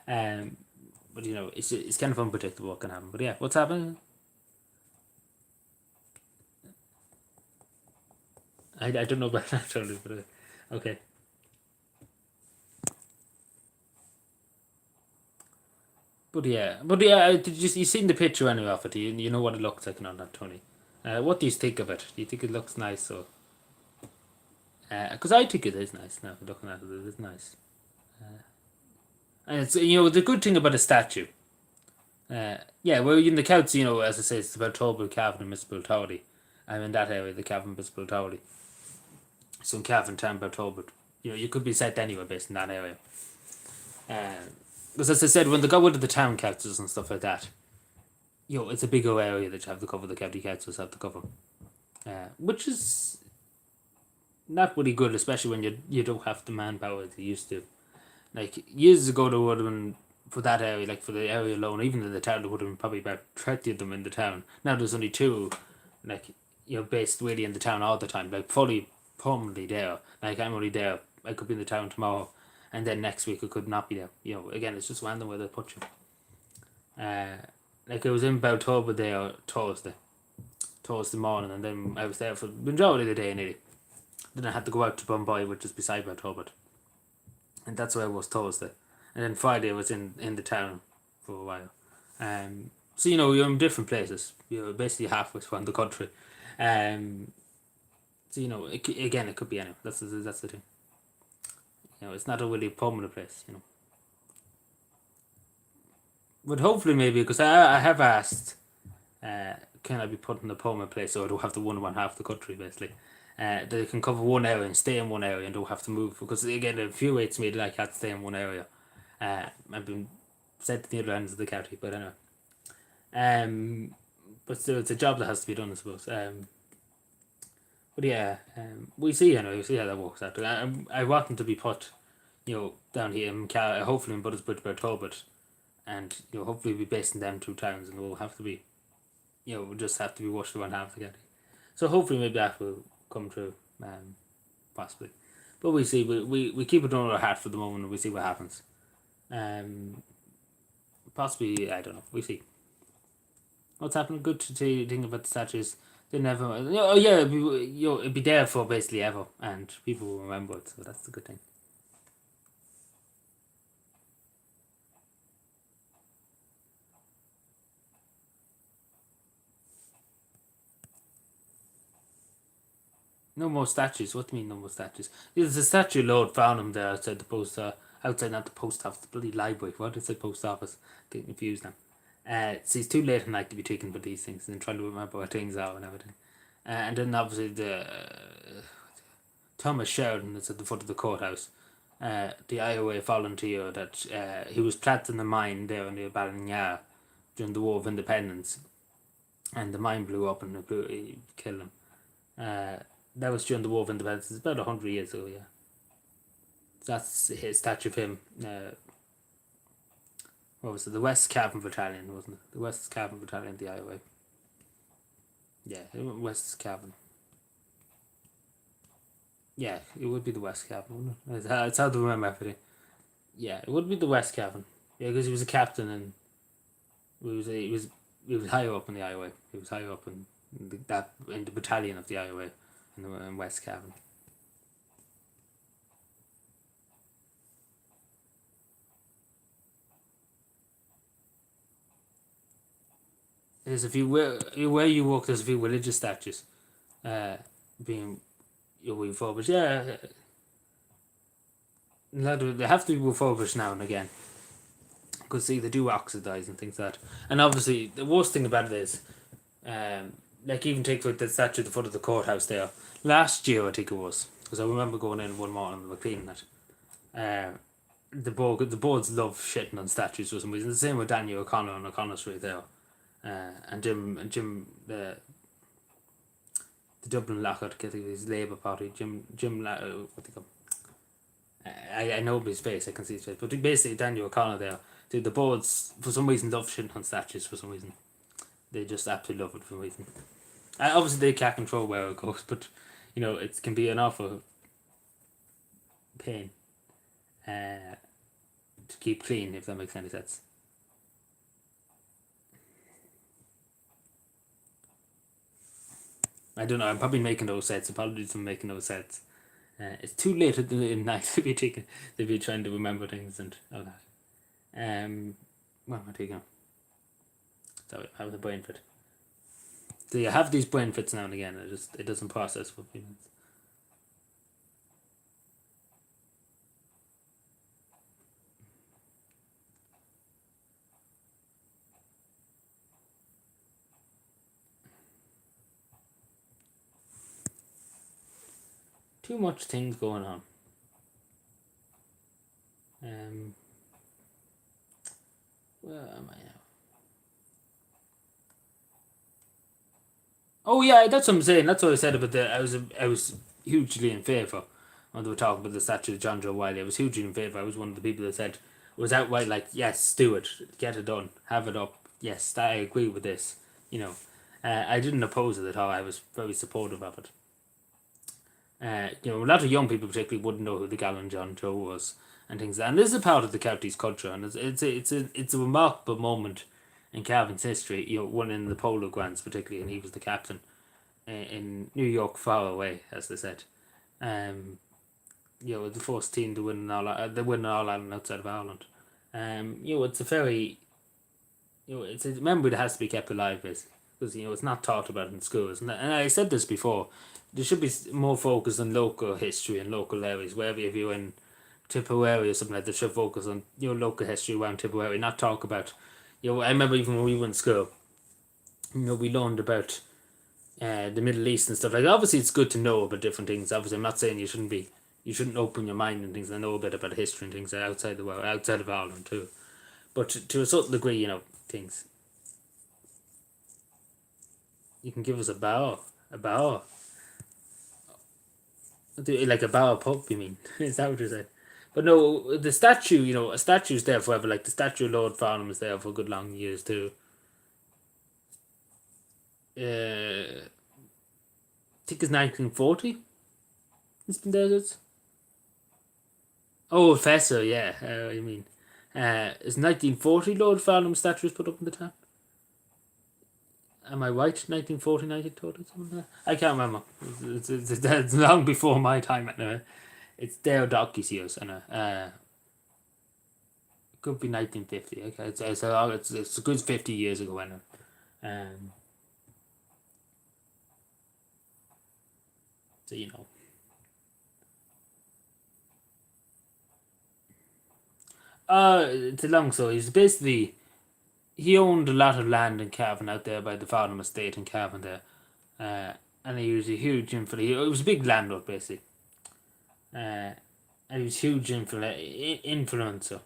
But you know, it's kind of unpredictable what can happen. But yeah, what's happening? I don't know about that totally, but okay. But yeah. Did you seen the picture anyway of it? You know what it looks like on that, Tony. What do you think of it? Do you think it looks nice or? Because I think it is nice now. Looking at it, it is nice. And it's the good thing about a statue. Yeah, well, in the Celts, as I say, it's about Tolbert, Cavan, and Municipal Authority. I'm in that area, the Cavan Municipal Authority. So in Cavan, Town, about Tolbert. You could be set anywhere based in that area. Because as I said, when they go into the town councils and stuff like that, it's a bigger area that you have to cover, the county councils have to cover. Which is not really good, especially when you don't have the manpower that you used to. Like, years ago, there would have been, for that area, like for the area alone, even in the town, there would have been probably about 30 of them in the town. Now there's only two, like, based really in the town all the time, like fully permanently there. Like, I'm only there, I could be in the town tomorrow, and then next week I could not be there. Again, it's just random where they put you. Like, I was in Baltoba there Thursday morning, and then I was there for the majority of the day nearly. Then I had to go out to Bombay, which is beside Baltoba. And that's where I was Thursday. And then Friday I was in the town for a while. So you're in different places. You're basically halfway around the country. So again, it could be anywhere. That's the thing. It's not a really permanent place. But hopefully maybe, because I have asked, can I be put in a permanent place so I don't have to wander around half the country basically. They can cover one area and stay in one area and don't have to move, because again, a few rates made like I had to stay in one area. I've been sent to the other ends of the county, but anyway. But still, it's a job that has to be done, I suppose. But yeah, we see anyway. We see how that works out. I want them to be put, down here in hopefully in Buttersbridge, Talbot, and hopefully be based in them two towns, and we'll have to be, we'll just have to be washed around half the county. So hopefully maybe that will come true, possibly. But we see. We keep it under our hat for the moment, and we see what happens. Possibly, I don't know. We see. What's happening? Good to think about the statues. They never. Oh yeah, it'd be there for basically ever, and people will remember it. So that's the good thing. No more statues. What do you mean no more statues? There's a statue Lord Farnham there outside the post. Outside not the post office, the bloody library. What is the post office? Getting confused now. So it's too late at night to be taken for these things and trying to remember what things are and everything. And then obviously the Thomas Sheridan that's at the foot of the courthouse. The Iowa volunteer that he was trapped in the mine there near Ballina during the War of Independence, and the mine blew up and it killed him. That was during the War of Independence. It's about 100 years ago, yeah. So that's his statue of him. what was it? The West Cavan Battalion, wasn't it? The West Cavan Battalion of the IOA. Yeah, West Cavan. Yeah, it would be the West Cavan, wouldn't it? It's hard to remember everything. Yeah, it would be the West Cavan. Yeah, because he was a captain and he was higher up in the IOA. He was higher up in the battalion of the IOA in West Cavan. There's a few where you walk. There's a few religious statues, being refurbished. Yeah, they have to be refurbished now and again. Because see, they do oxidize and things like that. And obviously, the worst thing about it is, like even take the statue at the foot of the courthouse there. Last year, I think it was, because I remember going in one morning and we cleaning it. The boards love shitting on statues for some reason. The same with Daniel O'Connor on O'Connor Street there, and Jim the Dublin Lockhart, his Labour Party, Jim what they call. I know his face, I can see his face, but basically Daniel O'Connor there. The boards for some reason love shitting on statues for some reason. They just absolutely love it for some reason. Obviously they can't control where it goes, but it can be an awful pain to keep clean, if that makes any sense. I don't know, I'm probably making those sets. Apologies for making those sets. It's too late at the night to be trying to remember things and all that. What am I taking? Sorry, I have the brain fit. So you have these brain fits now and again. It doesn't process for a few minutes. Too much things going on. Where am I now? Oh yeah, that's what I'm saying. That's what I said about I was hugely in favour when they were talking about the statue of John Joe Wiley. I was hugely in favour. I was one of the people that said was outright like, yes, do it, get it done, have it up. Yes, I agree with this. I didn't oppose it at all. I was very supportive of it. A lot of young people particularly wouldn't know who the Gallant John Joe was and things. And this is a part of the county's culture, and it's a remarkable moment in Cavan's history. Winning the polo grants particularly, and he was the captain in New York, far away, as they said. The first team to win All Ireland outside of Ireland. It's a very, it's a memory that has to be kept alive, basically, because it's not taught about in schools. And I said this before. There should be more focus on local history and local areas. Wherever if you're in Tipperary or something like that, should focus on local history around Tipperary, not talk about. I remember even when we were in school, we learned about the Middle East and stuff like that. Obviously, it's good to know about different things. Obviously, I'm not saying you shouldn't open your mind and things and know a bit about history and things outside the world, outside of Ireland too. But to a certain degree, things. You can give us a bow. Like a bow pub, you mean? Is that what you're saying? But no, the statue, a statue's there forever. Like the statue of Lord Farnham is there for good long years too. I think it's 1940. It's been there. Oh, Fessor, yeah. You mean? Is 1940 Lord Farnham's statue was put up in the town? Am I right? 1940, 1930, something like that? I can't remember. It's long before my time anyway. It's Dale Dockey's years, and it could be 1950. Okay, it's a good 50 years ago anyway. So it's a long story. He owned a lot of land in Cavan out there by the Farnham estate in Cavan there, and he was a huge influence. He was a big landlord basically, and he was a huge influencer.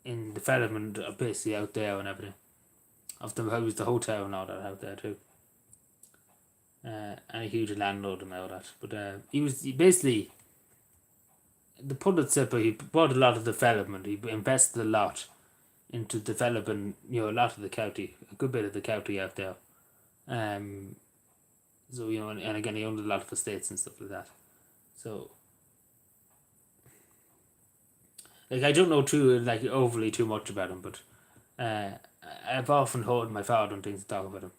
In development of basically out there and everything, of the house, the hotel and all that out there too. And a huge landlord and all that, but he basically the Pulitzer, he brought a lot of development. He invested a lot into developing, a lot of the county, a good bit of the county out there. Um, so and again, he owned a lot of estates and stuff like that. So, like, I don't know too overly too much about him, but uh, I've often heard my father and things talk about him.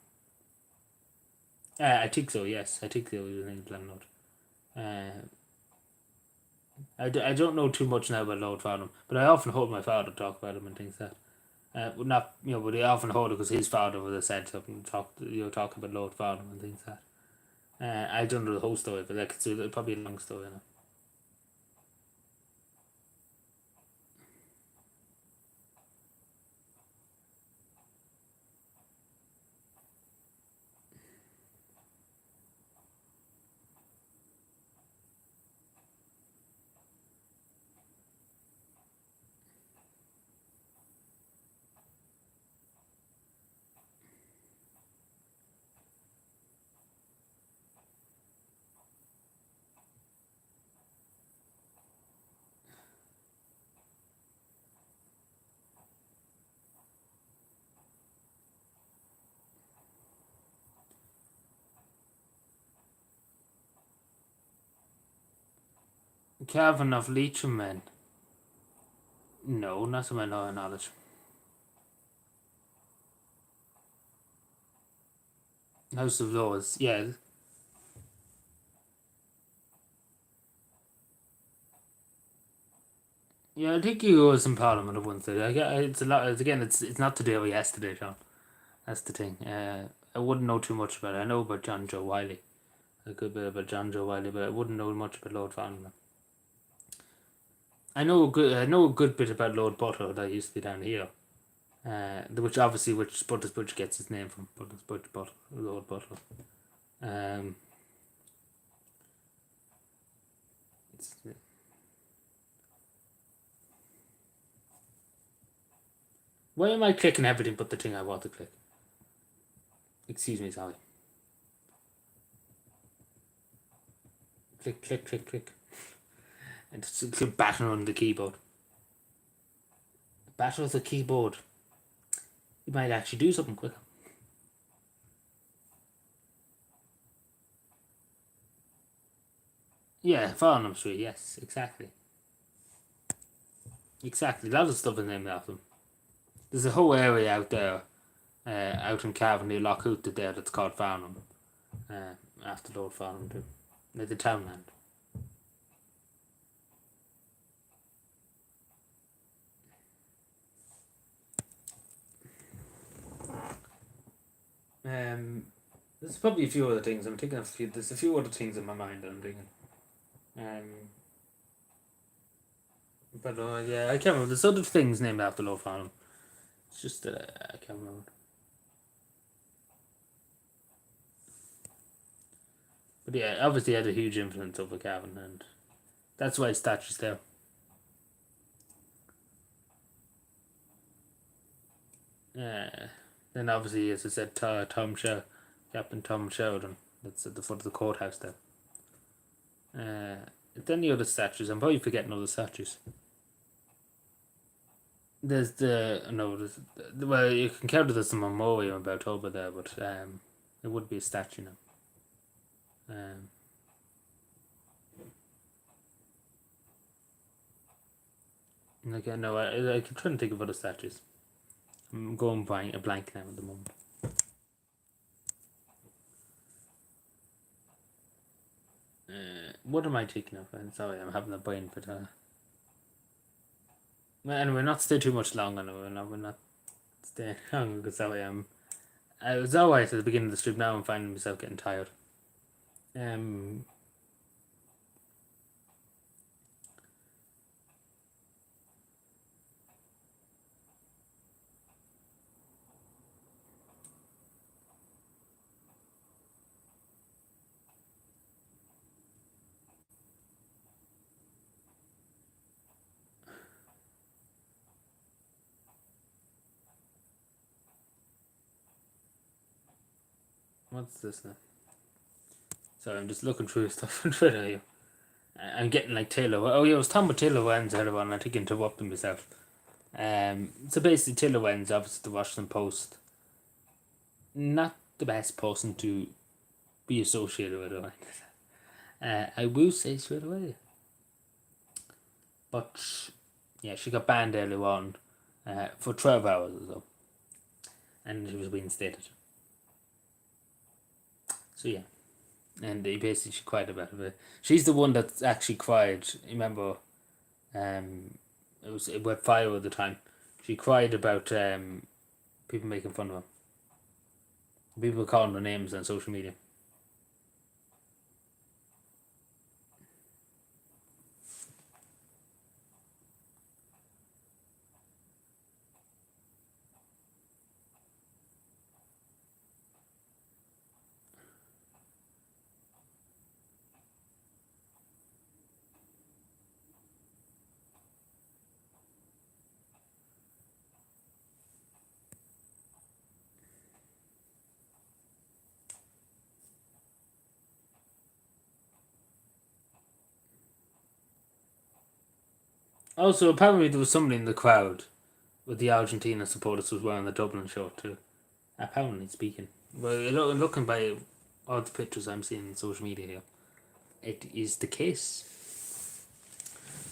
I think so. Yes, I think so. He was in Glenwood. I don't know too much now about Lord Farnham, but I often heard my father talk about him and things like that. Not but I often heard it because his father would have said something, talk about Lord Farnham and things like that. I don't know the whole story, but it's probably a long story. Cavan of Leitrim men. No, not to my knowledge. House of Lords, yeah. Yeah, I think he was in Parliament at one stage. It's a lot. It's not today or yesterday, Sean. That's the thing. I wouldn't know too much about it. I know about John Joe Wiley, a good bit about John Joe Wiley, but I wouldn't know much about Lord Farnham. I know a good bit about Lord Butler that used to be down here. Which Butler's Butcher gets his name from. Butler, Lord Butler. Um, why am I clicking everything but the thing I want to click? Excuse me, sorry. Click, click, click, click. And just battering on the keyboard. Battle the keyboard. You might actually do something quicker. Yeah, Farnham Street, yes, exactly. Exactly. A lot of stuff is named after them. There's a whole area out there, out in Cavan near Lochhoot there that's called Farnham. After Lord Farnham too. Near the townland. There's probably a few other things. I'm thinking of there's a few other things in my mind that I'm thinking. Um, but yeah, I can't remember. There's other things named after Lord Farnham. It's just that I can't remember. But yeah, obviously had a huge influence over Cavan, and that's why his statue's there. Then obviously, as I said, Captain Tom Sheridan. That's at the foot of the courthouse there. Then the other statues. I'm probably forgetting other statues. There's the no. Well, you can count it as a memorial about over there, but it would be a statue now. Okay, no, I can try and think of other statues. I'm going blank a blank now at the moment. What am I thinking of? I'm sorry, I'm having a brain, but anyway, not stay too much longer. No, we're not staying long because sorry, I was always at the beginning of the strip. Now I'm finding myself getting tired. Um, what's this now? Sorry, I'm just looking through stuff on Twitter here. I'm getting like Taylor. Oh yeah, I was talking about Taylor Wens earlier on. I think interrupting myself. So basically, Taylor Wens, obviously the Washington Post, not the best person to be associated with. Right? I will say straight away. But yeah, she got banned earlier on for 12 hours or so, and she was reinstated. So yeah, and they basically she cried about it. She's the one that actually cried. Remember, it went viral at the time. She cried about people making fun of her. People calling her names on social media. Also, apparently there was somebody in the crowd with the Argentina supporters was wearing the Dublin shirt too. Apparently speaking. Well, looking by all the pictures I'm seeing on social media here, it is the case.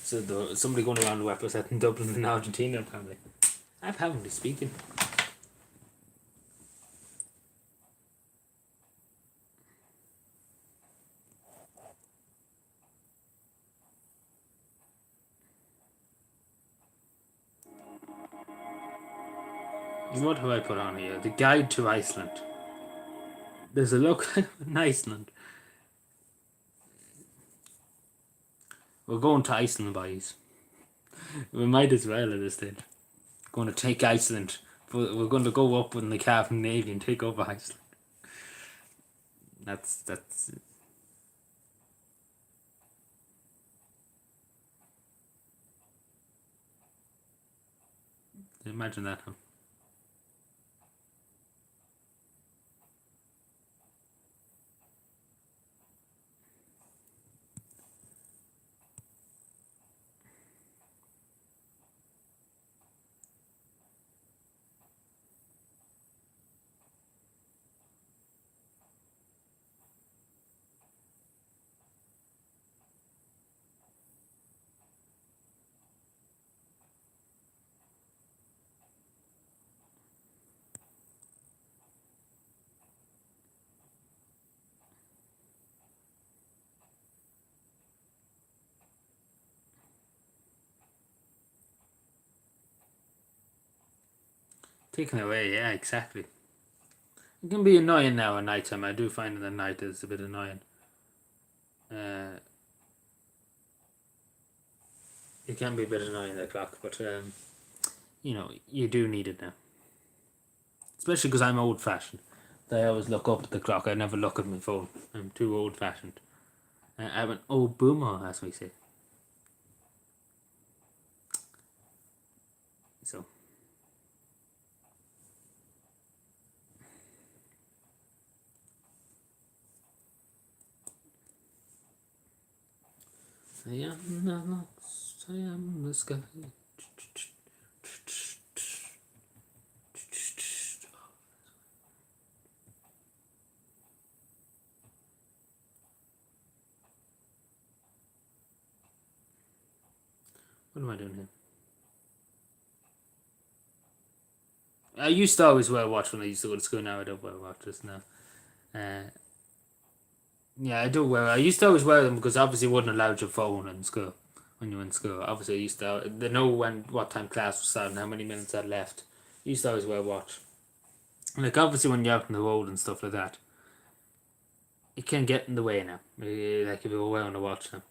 So somebody going around representing Dublin and Argentina apparently. Apparently speaking. What have I put on here? The Guide to Iceland. There's a look in Iceland. We're going to Iceland, boys. We might as well at this stage. Going to take Iceland. We're going to go up in the Carving Navy and take over Iceland. That's. Imagine that. Huh? Taken away, yeah, exactly. It can be annoying now at night time. I do find that at night it's a bit annoying. It can be a bit annoying, the clock, but you do need it now. Especially because I'm old fashioned. I always look up at the clock. I never look at my phone. I'm too old fashioned. I'm an old boomer, as we say. So. I am the sky. What am I doing here? I used to always wear a watch when I used to go to school. Now I don't wear watches now. Yeah, I do wear. I used to always wear them because obviously wasn't allowed your phone in school when you were in school. Obviously, I used to. They know what time class was starting, how many minutes I had left. I used to always wear a watch. Like obviously when you're out on the road and stuff like that, it can get in the way now. Like if you were wearing a watch now.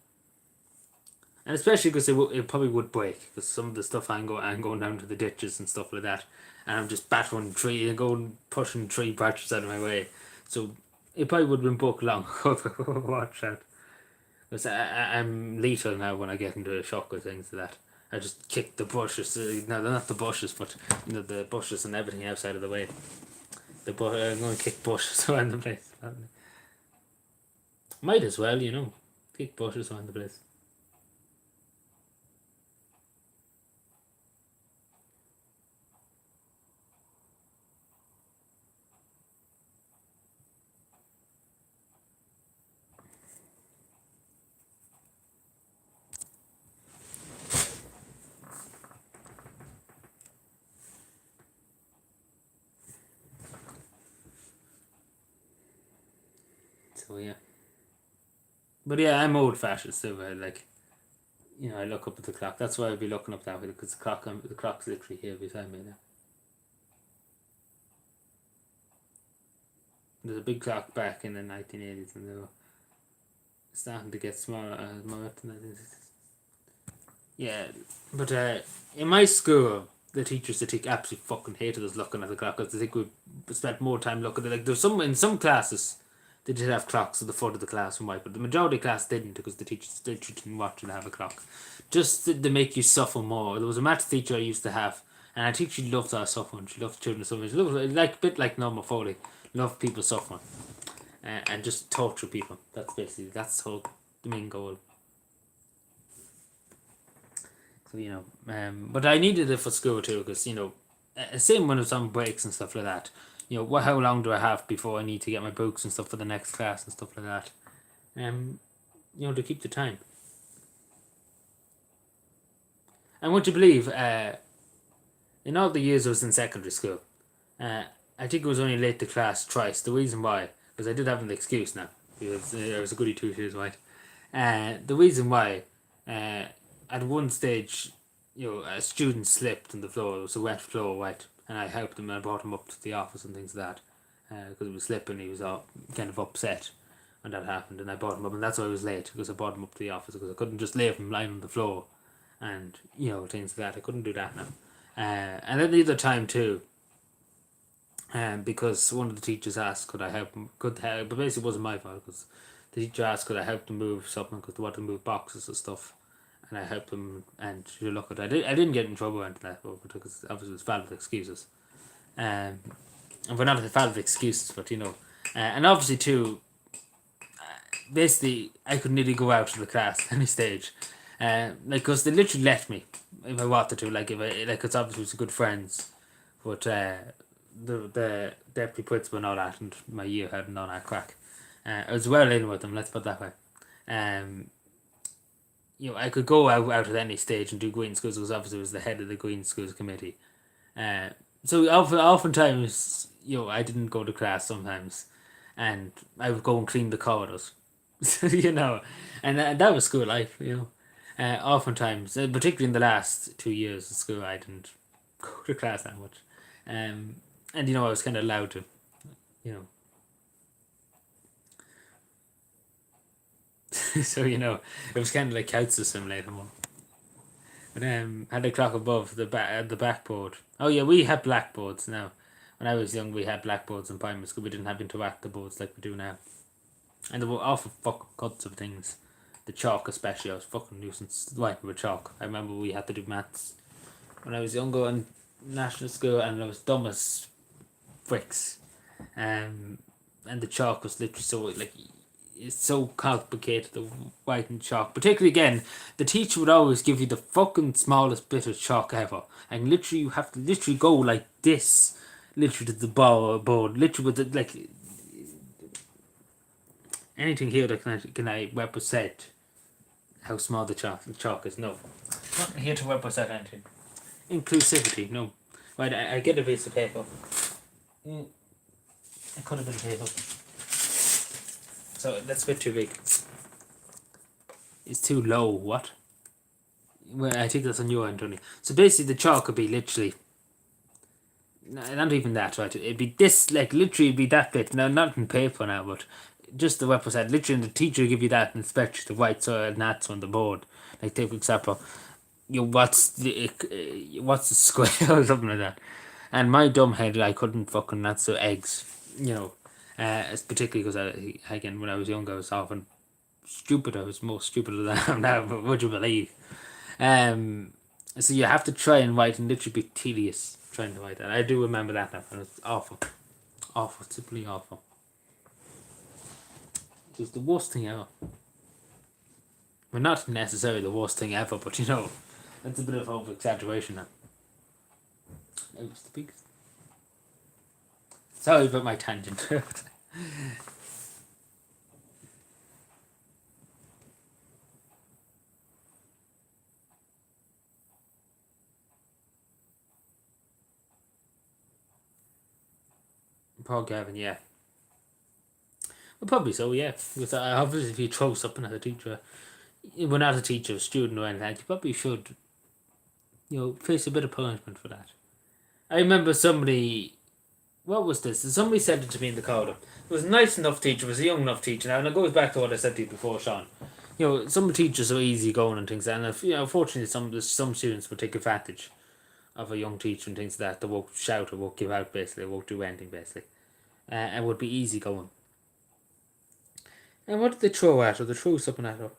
And especially because it probably would break because some of the stuff I'm going down to the ditches and stuff like that, and I'm just battering tree and going pushing tree branches out of my way, so it probably would have been broke long ago. Watch that, because I'm lethal now when I get into a shock or things like that. I just kick the bushes. No, they're not the bushes, but the bushes and everything outside of the way. I'm going to kick bushes around the place. Might as well, kick bushes around the place. So yeah. But yeah, I'm old fashioned still. Like, I look up at the clock. That's why I'd be looking up that way, because the clock's literally here beside me now. There's a big clock back in the 1980s, and they were starting to get smaller. Yeah, but in my school, the teachers, absolutely fucking hated us looking at the clock, because they think we spent more time looking at it. Like, there's in some classes, they did have clocks at the front of the classroom, right? But the majority of class didn't, because the teachers didn't want you to have a clock. Just to make you suffer more. There was a maths teacher I used to have, and I think she loved our suffering. She loved children suffering. She loved, like, a bit like Norma Foley, loved people suffering, and just torture people. That's the main goal. So but I needed it for school too, because same when it's on breaks and stuff like that. How long do I have before I need to get my books and stuff for the next class and stuff like that. To keep the time. And would you believe, in all the years I was in secondary school, I think I was only late to class twice. The reason why, because I did have an excuse now, because I was a goody two shoes white. The reason why, at one stage, a student slipped on the floor. It was a wet floor, right? And I helped him and I brought him up to the office and things like that. Because he was slipping, he was all kind of upset when that happened. And I brought him up, and that's why I was late, because I brought him up to the office, because I couldn't just leave him lying on the floor and, things like that. I couldn't do that now. And then the other time too, because one of the teachers asked, could I help him? But basically it wasn't my fault, because the teacher asked, could I help them move something, because they wanted to move boxes and stuff. And I helped them, and you look at it. I didn't get in trouble or anything like that, because obviously it was valid excuses. And we're not valid excuses, but and obviously too, basically I could nearly go out of the class at any stage, because they literally left me if I wanted to. Like, it's obviously it's good friends, but the deputy principal and all that, and my year had and all that crack. I was well in with them. Let's put it that way. I could go out at any stage and do Green Schools, because obviously I was the head of the Green Schools committee. So oftentimes, I didn't go to class sometimes, and I would go and clean the corridors, and that was school life, oftentimes, particularly in the last 2 years of school, I didn't go to class that much, and I was kind of allowed to, so it was kind of like couch system later on. But had a clock above the backboard. Oh yeah, we had blackboards now. When I was young, we had blackboards in primary school. We didn't have interactive boards like we do now. And there were awful fucking cuts of things. The chalk especially, I was fucking nuisance wiping with chalk. I remember we had to do maths when I was younger in national school, and I was dumb as bricks. And the chalk was literally so, like, it's so complicated, the white and chalk. Particularly again, the teacher would always give you the fucking smallest bit of chalk ever, and literally you have to literally go like this, literally to the board, literally with the, like, anything here that can I represent how small the chalk is. No, not here to represent anything. Inclusivity, no. Right, I get a piece of paper. I cut a bit of paper. So that's a bit too big. It's too low. What? Well, I think that's on your end, Tony. So basically, the chalk could be literally, not even that, right? It'd be this, like, literally, it'd be that bit. Now, not in paper now, but just the represent. Literally, the teacher would give you that and expect the white soil and that's on the board. Like, take for example, what's the square or something like that. And my dumb head, I couldn't fucking answer eggs. It's particularly because again, when I was young, I was often stupid. I was more stupid than I am now, but would you believe? So you have to try and write, and literally be tedious trying to write that. I do remember that now, and it's awful. Awful, simply awful. It was the worst thing ever. Well, not necessarily the worst thing ever, but that's a bit of over exaggeration now. It was the biggest. Sorry about my tangent. Paul Gavin, yeah. Well, probably so, yeah. Because obviously, if you throw something at a teacher, when not a teacher, a student, or anything, you probably should, face a bit of punishment for that. I remember somebody. What was this? Somebody said it to me in the corridor. It was a nice enough teacher. It was a young enough teacher. Now, and it goes back to what I said to you before, Sean. Some teachers are easy going and things, and if, unfortunately, some students will take advantage of a young teacher and things like that. They won't shout or won't give out, basically, won't do anything, basically, and would be easy going. And what did they throw at her? They threw something at her.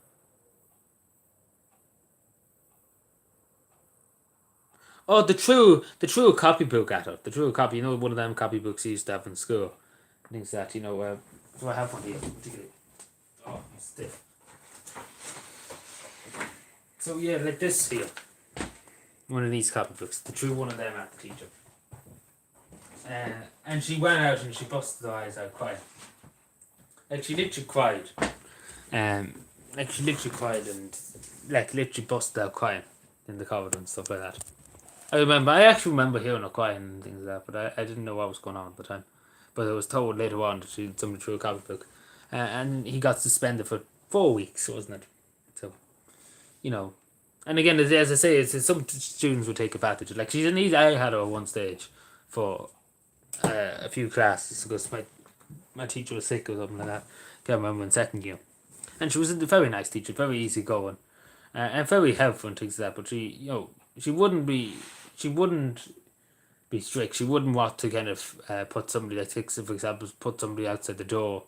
Oh, they threw a copybook at her. They threw a copy. One of them copybooks you used to have in school. Things that do I have one here? Oh, it's stiff. So yeah, like this here. One of these copybooks. They threw one of them at the teacher. And she went out and she busted her eyes out crying. Like she literally cried. Um, like she literally cried and like literally busted out crying in the corridor and stuff like that. I actually remember hearing her crying and things like that, but I didn't know what was going on at the time. But I was told later on that somebody threw a copybook. And he got suspended for 4 weeks, wasn't it? So, and again, as I say, some students would take advantage. Like I had her at one stage for a few classes because my teacher was sick or something like that. Can't remember in second year, and she was a very nice teacher, very easy going, and very helpful and things like that. But she wouldn't be strict. She wouldn't want to kind of put somebody, like, for example, put somebody outside the door,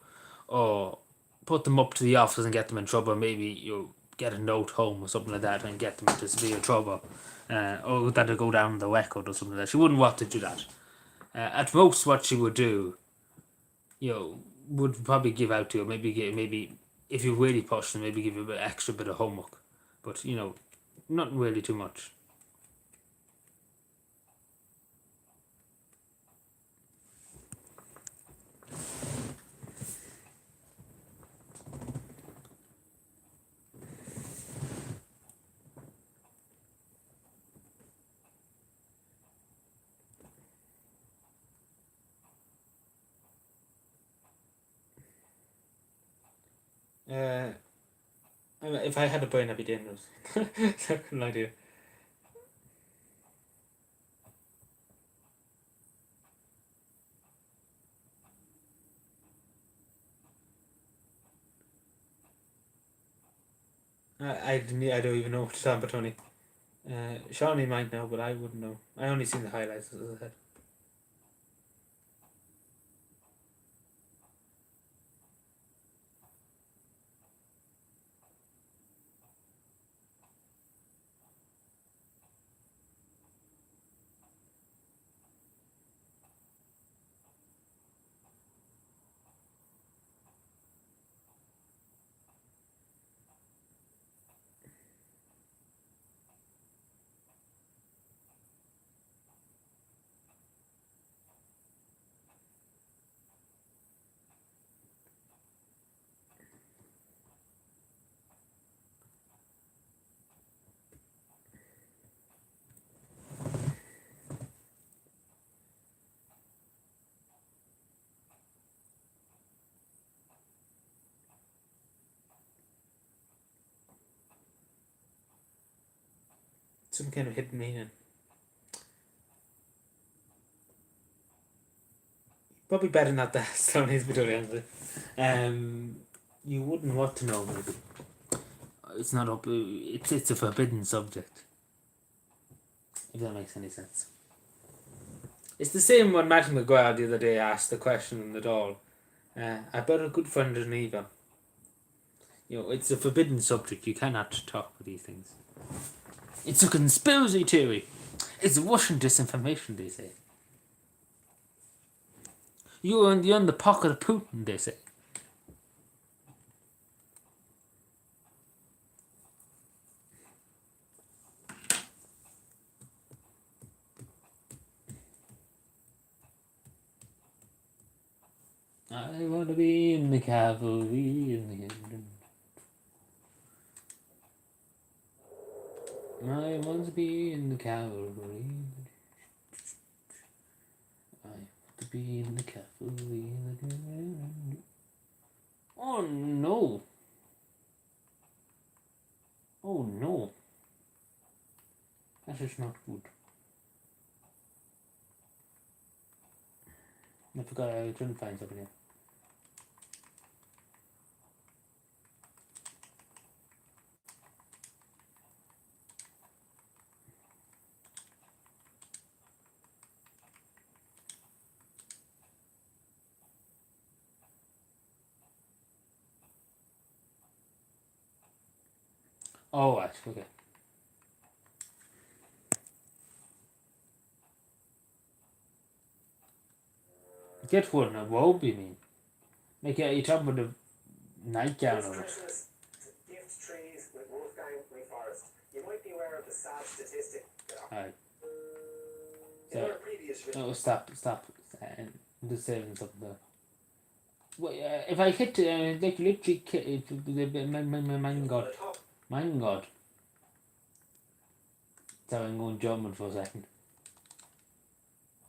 or put them up to the office and get them in trouble. Maybe get a note home or something like that and get them into severe trouble, or that they go down the record or something like that. She wouldn't want to do that. At most, what she would do, would probably give out to you. Maybe if you really push them, maybe give you an extra bit of homework, but not really too much. Uh, if I had a brain, I'd be dangerous. No idea. I don't even know what to talk about, Tony. Shawnee might know, but I wouldn't know. I only seen the highlights, as I said. Some kind of hidden meaning. Probably better not to ask Tony's be totally honest. You wouldn't want to know, maybe. It's not up. It's a forbidden subject. If that makes any sense. It's the same when Matthew McGuire the other day asked the question in the doll. About a good friend Geneva. It's a forbidden subject. You cannot talk about these things. It's a conspiracy theory. It's Russian disinformation, they say. You're in the pocket of Putin, they say. I want to be in the cavalry in the end. I want to be in the cavalry. I want to be in the cavalry in the end. Oh no. Oh no. That is not good. I forgot I couldn't find something here. Oh, right, okay. Get one, a robe, you mean? Like, you're talking about the nightgown of it. Gift trees with Wolfgang Reforest. You might be aware of the sad statistic. Alright. In our previous video. Oh, stop. I'm just saying something there. Well, if I hit, like, literally, my God. So I'm going German for a second.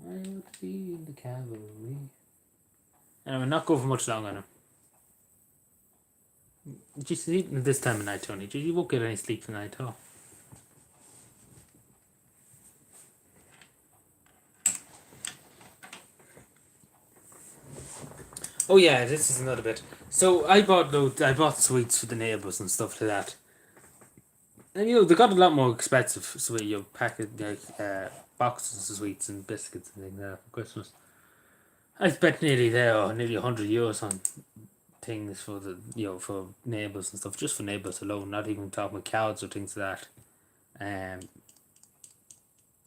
I will be in the cavalry. Anyway, not go for much longer now. Just eating this time of night, Tony. You won't get any sleep tonight at all. Oh yeah, this is another bit. So I bought sweets for the neighbours and stuff like that. And they got a lot more expensive sweet, packet boxes of sweets and biscuits and things like that for Christmas. I spent nearly €100 on things for for neighbours and stuff, just for neighbours alone, not even talking about cards or things like that.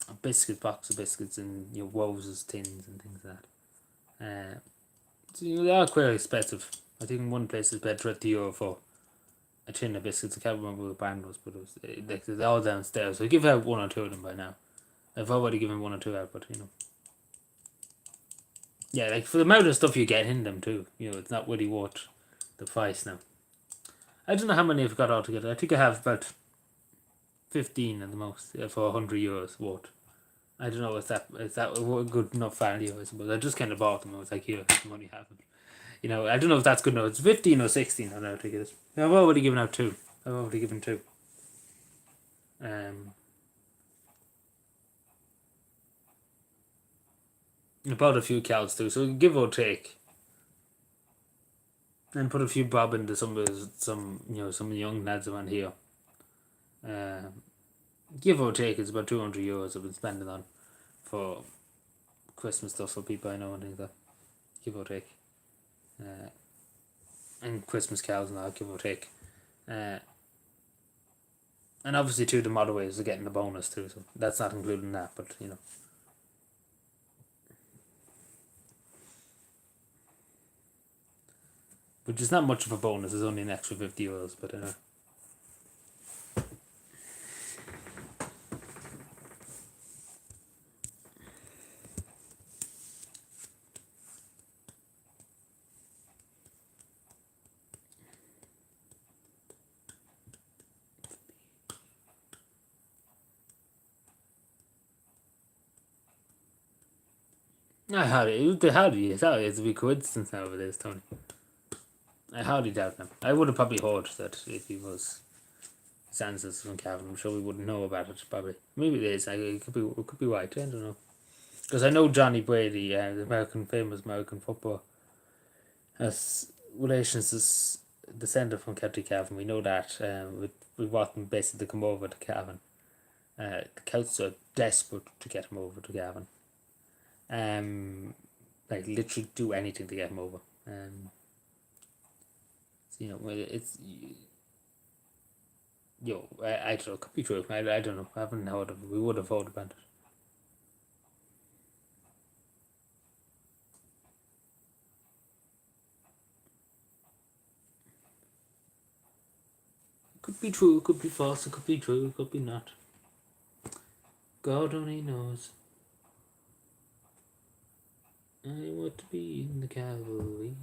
A box of biscuits and Woes' tins and things like that. So they are quite expensive. I think one place is paid €30 for a tin of biscuits. I can't remember what the brand was, but it was they're all downstairs. So I give out one or two of them by now. I've already given one or two out, but yeah, like for the amount of stuff you get in them too, it's not really worth the price now. I don't know how many I've got altogether. I think I have about 15 at the most for €100 worth. I don't know if that a good enough value, I suppose. I just kind of bought them. I was like, here, the money have it. I don't know if that's good enough. It's 15 or 16. I don't know how to get it. I've already given out two. I've already given two. I bought a few cows too, so give or take. And put a few bob into some young lads around here. Give or take, it's about €200 I've been spending on for Christmas stuff for people I know and things like that. Give or take. And Christmas cows and that, give or take. And obviously too, the motorways are getting the bonus too, so that's not including that, but which is not much of a bonus, it's only an extra €50, but it's a big coincidence nowadays, Tony. I hardly doubt them. I would have probably heard that if he was Sanchez from Cavan. I'm sure we wouldn't know about it, probably. Maybe it is. It could be right. I don't know. Because I know Johnny Brady, the famous American footballer, has relations as descendant from County Cavan. We know that. We want him basically to come over to Cavan. The Celts are desperate to get him over to Cavan. Like literally do anything to get him over. It's I don't know. Could be true. I don't know. I haven't heard of it. We would have heard about it. Could be true. Could be false. It could be true. It could be not. God only knows. I want to be in the cavalry.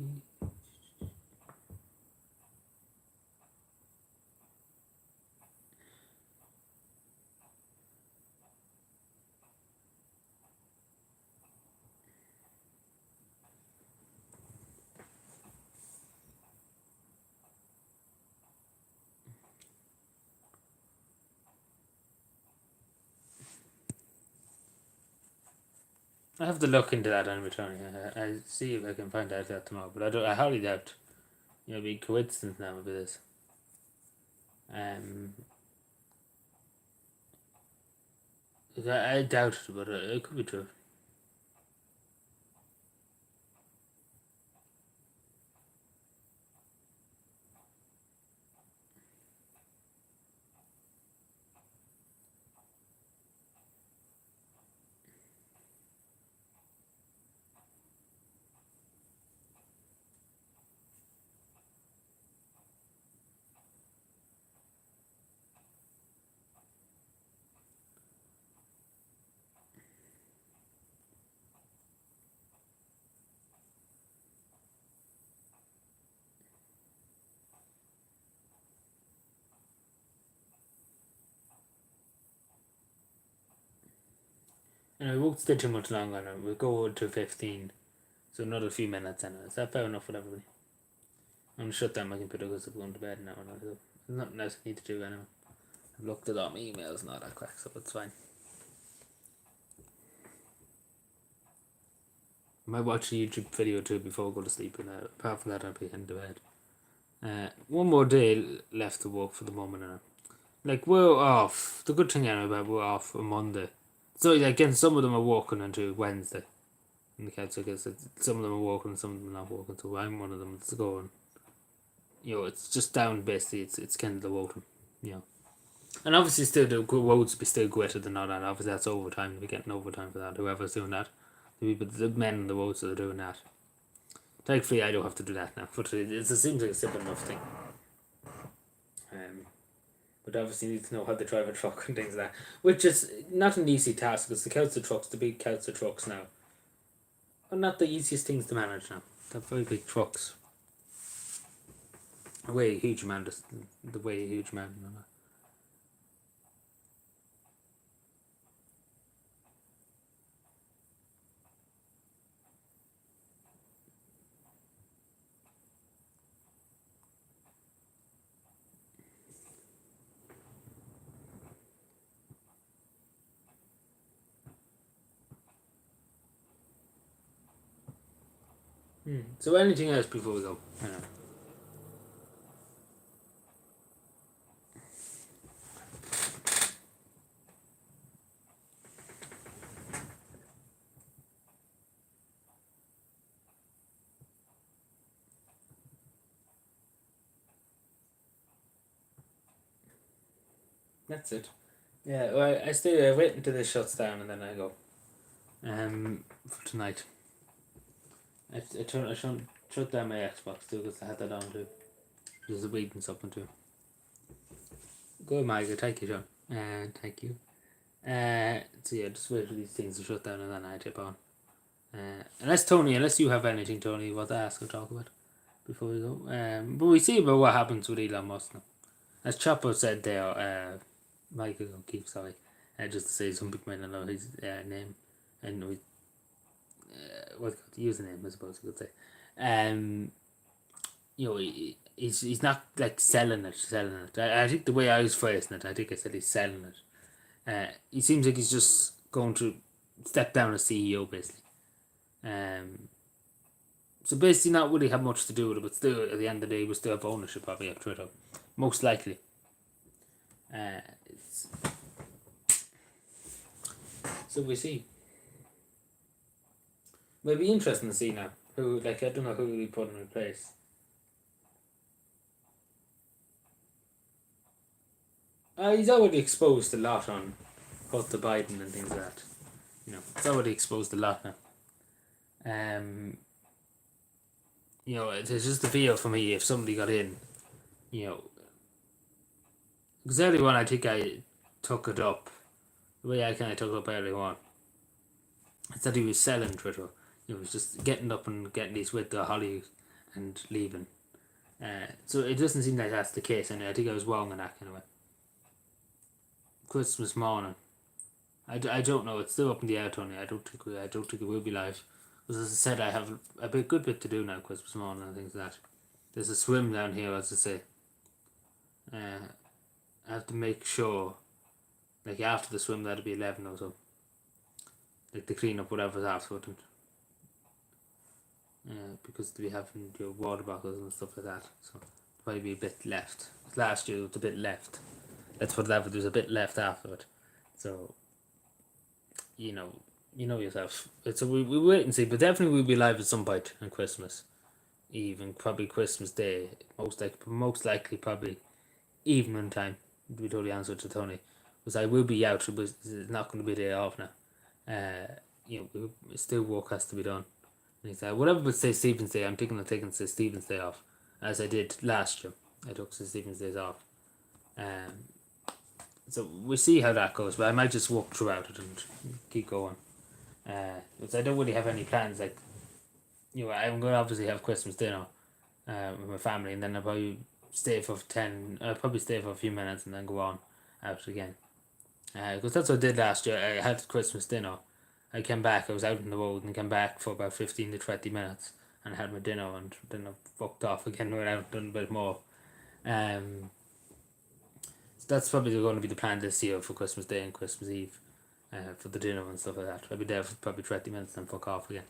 I have to look into that anyway, Tony. I see if I can find out that tomorrow, but I highly doubt. It'd be a coincidence now with this. I doubt it, but it could be true. And we won't stay too much longer now. We'll go to 15. So another few minutes anyway. Is that fair enough with everybody? I'm going to shut down my computer because I'm going to bed now. There's nothing else I need to do anyway. I've looked at all my emails and all that crack, so it's fine. I might watch a YouTube video too before I go to sleep, and apart from that, I'll be heading to bed. One more day left to work for the moment now. Like, we're off. The good thing anyway about we're off on Monday. So, again, some of them are working until Wednesday. In the council, because some of them are working and some of them are not working, so I'm one of them that's going. It's just down basically, it's kind of the voting, And obviously still the roads be still gritted and all that, obviously that's overtime, we're getting overtime for that, whoever's doing that. The men on the roads that are doing that. Thankfully I don't have to do that now, but it seems like a simple enough thing. But obviously you need to know how to drive a truck and things like that, which is not an easy task, because the council trucks, the big council trucks now, are not the easiest things to manage now. They're very big trucks. Weigh a huge amount. The weigh a huge amount. So anything else before we go? That's it. Yeah, well, I stay wait until this shuts down and then I go. For tonight. I shut down my Xbox too because I had that on too. There's a reading something too. Go, Margaret. Thank you, John. Thank you. So yeah, just wait for these things to shut down and then I tip on. Unless you have anything, Tony, you want to ask or talk about before we go. But we see about what happens with Elon Musk now. As Chopper said there, Michael O'Keefe, sorry, just to say some people might not know his name, and we, what the username, I suppose you could say. He's not like selling it. I think the way I was phrasing it, I think I said he's selling it. He seems like he's just going to step down as CEO basically. So basically not really have much to do with it, but still at the end of the day we still have ownership probably of Twitter. Most likely. So we see. It'll be interesting to see now. I don't know who we put in place. He's already exposed a lot on both the Biden and things like that. It's already exposed a lot now. It's just a feel for me if somebody got in, because early on I think I took it up, the way I kind of took it up early on. It's that he was selling Twitter. He was just getting up and getting these with the Holly and leaving. So it doesn't seem like that's the case, and I think I was wrong on that kind of way. Christmas morning. I don't know. It's still up in the air, Tony. I don't think it will be live. Because as I said, I have a good bit to do now, Christmas morning and things like that. There's a swim down here, as I say. I have to make sure, like after the swim, that'll be 11 or so. like to clean up whatever's afterward, and because we have water bottles and stuff like that, so probably be a bit left. Last year there was a bit left. Let's put it that way. There's a bit left afterward, so you know yourself. So we wait and see, but definitely we'll be live at some point on Christmas Eve and probably Christmas Day. Most likely probably evening time. To be totally honest with you, Tony, because I will be out. It's not going to be a day off now. Still work has to be done. And he's like, whatever but say Stephen's Day, I'm thinking of taking St. Stephen's Day off, as I did last year. I took St. Stephen's Days off. So we'll see how that goes, but I might just walk throughout it and keep going. Because I don't really have any plans. Like, I'm going to obviously have Christmas dinner with my family, and then I'll probably stay for a few minutes and then go on out again. Because that's what I did last year. I had Christmas dinner. I came back, I was out on the road and came back for about 15 to 20 minutes and had my dinner, and then I fucked off again, went out and done a bit more. So that's probably going to be the plan this year for Christmas Day and Christmas Eve, for the dinner and stuff like that. I'll be there for probably 20 minutes and fuck off again.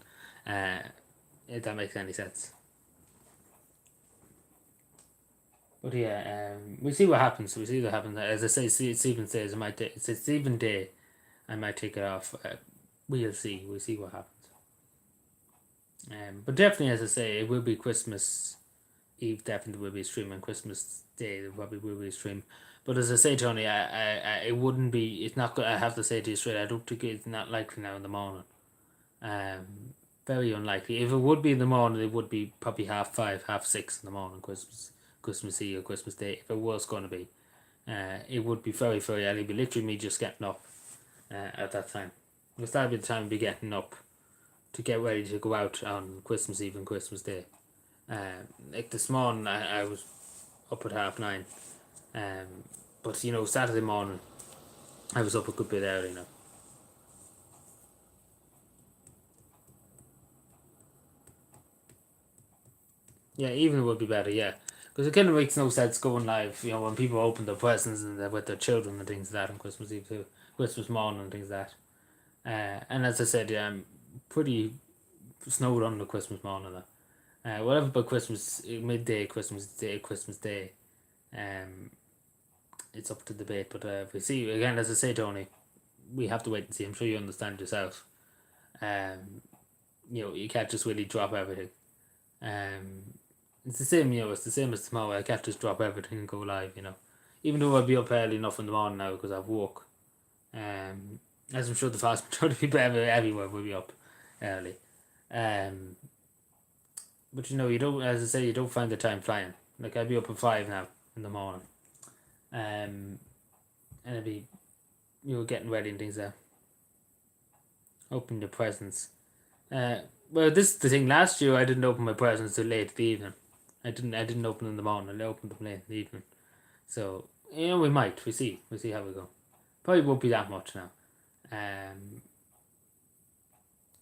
If that makes any sense. But yeah, we'll see what happens. As I say, Stephen's Day it's a Stephen Day. I might take it off. We'll see what happens. But definitely, as I say, it will be Christmas Eve. Definitely will be a stream, and Christmas Day there probably will be a stream. But as I say, Tony, it wouldn't be. It's not good. I have to say to you straight. I don't think it's not likely now in the morning. Very unlikely. If it would be in the morning, it would be probably 5:30, 6:30 in the morning, Christmas Eve or Christmas Day. If it was going to be, it would be very, very early. It'd be literally me just getting up at that time. Because that'd be the time I'd be getting up to get ready to go out on Christmas Eve and Christmas Day. Like this morning, I was up at 9:30. But Saturday morning, I was up a good bit early now. Yeah, evening would be better, yeah. Because it kind of makes no sense going live, when people open their presents and they're with their children and things like that on Christmas Eve too. Christmas morning and things like that. And as I said, I'm pretty snowed on the Christmas morning now. Whatever about Christmas, midday, Christmas Day, it's up to debate. But if we see, again, as I say, Tony, we have to wait and see. I'm sure you understand yourself. You can't just really drop everything. It's the same, it's the same as tomorrow. I can't just drop everything and go live, Even though I'll be up early enough in the morning now because I've work. As I'm sure the vast majority of people everywhere will be up early. But you don't, as I say, you don't find the time flying. Like I'll be up at 5 now in the morning. And I'll be, getting ready and things there. Opening the presents. Well, this is the thing. Last year I didn't open my presents till late in the evening. I didn't open them in the morning. I opened them late in the evening. So we might. We see how we go. Probably won't be that much now.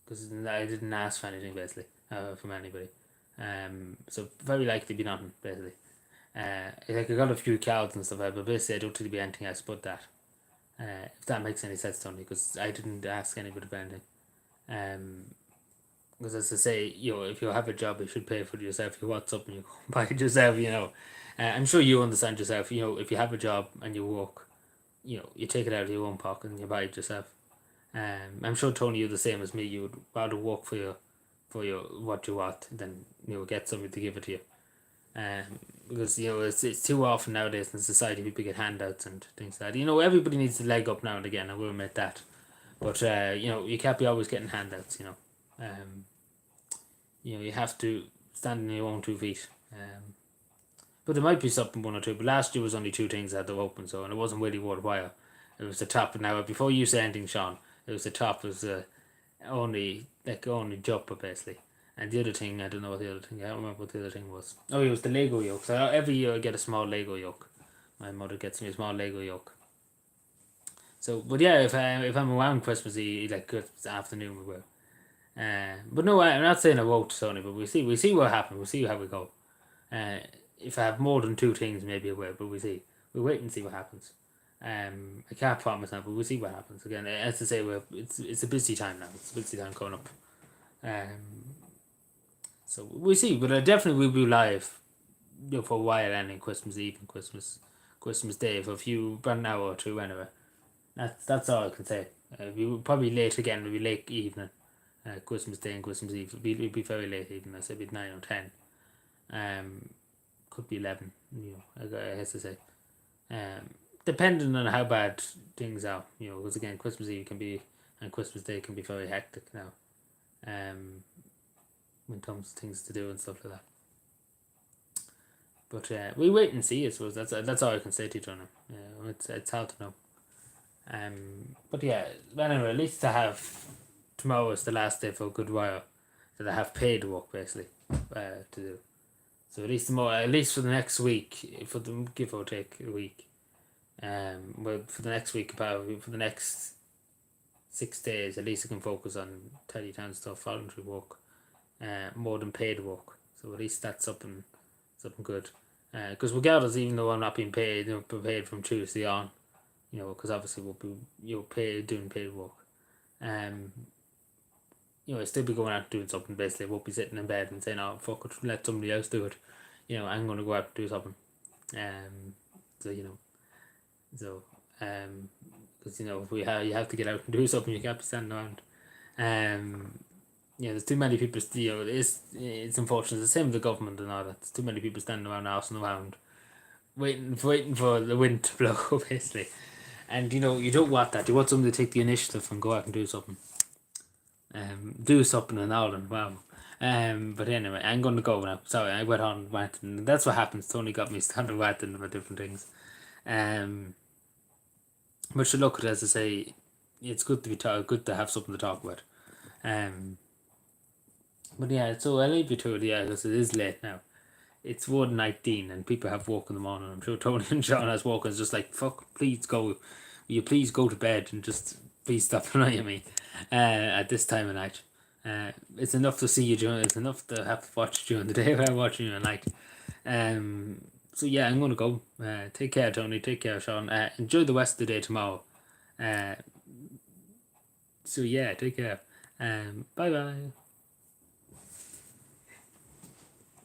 Because I didn't ask for anything basically from anybody. So very likely be nothing basically. Like I got a few cards and stuff, but basically I don't think there'll be anything else but that. If that makes any sense, Tony, because I didn't ask anybody for anything. Because as I say, if you have a job, you should pay for it yourself. You want something, you go buy it yourself. I'm sure you understand yourself. If you have a job and you work, you take it out of your own pocket and you buy it yourself. I'm sure, Tony, you're the same as me. You would rather work for your what you want than get somebody to give it to you. Because it's too often nowadays in society people get handouts and things like that. Everybody needs a leg up now and again. I will admit that, but you can't be always getting handouts. You have to stand on your own 2 feet. But there might be something 1 or 2. But last year was only 2 things that were open, and it wasn't really worthwhile. It was the top. Now, before you say anything, Sean, it was the top. It was only jumper basically. And the other thing, I don't know what the other thing. I don't remember what the other thing was. Oh, it was the Lego yoke. So every year I get a small Lego yoke. My mother gets me a small Lego yoke. So, but yeah, if I'm around Christmas Eve, like good afternoon, we will. But no, I'm not saying I won't, Sony. But we see what happens. We'll see how we go. If I have more than 2 things, maybe I will. But we see. We'll wait and see what happens. I can't promise now, but we'll see what happens. Again, as I say, it's a busy time now. It's a busy time coming up. So we'll see, but I definitely will be live, for a while, ending Christmas Eve and Christmas Day for a few, about an hour or two anyway. That's all I can say. We will probably late again. We'll be late evening. Christmas Day and Christmas Eve. It'll be very late evening. I said it'll be 9 or 10. Could be 11. I have to say. Depending on how bad things are, because again, Christmas Eve and Christmas Day can be very hectic now. When it comes to things to do and stuff like that. But we wait and see. I suppose that's all I can say to you, Jonah. It's hard to know. But yeah, anyway, at least I have tomorrow is the last day for a good while that I have paid work basically to do. So at least for the next week, for the give or take a week. Well, for the next week, probably for the next 6 days, at least I can focus on Tellytown stuff, voluntary work, more than paid work. So at least that's something good. Because regardless, even though I'm not being paid, paid from Tuesday on, because obviously we'll be doing paid work. I still be going out and doing something. Basically, I won't be sitting in bed and saying, "Oh, fuck it, let somebody else do it." I'm going to go out and do something. Because you have to get out and do something. You can't be standing around. There's too many people. It's unfortunate. It's the same with the government and all that. There's too many people standing around, arsing around, waiting for the wind to blow, basically. And you don't want that. You want somebody to take the initiative and go out and do something. Do something in Ireland. Wow. But anyway, I'm going to go now. Sorry, I went on ranting. That's what happens. Tony got me started ranting about different things. But sure, look, as I say, it's good to be good to have something to talk about. But yeah, so I'll leave you to it, because it is late now. It's 1:19 and people have work in the morning. I'm sure Tony and Sean has work and it's just like, fuck, please go. Will you please go to bed and just please stop annoying me at this time of night. It's enough to see you it's enough to have to watch during the day while watching you at night. So yeah, I'm going to go. Take care, Tony. Take care, Sean. Enjoy the rest of the day tomorrow. So yeah, take care. Bye-bye.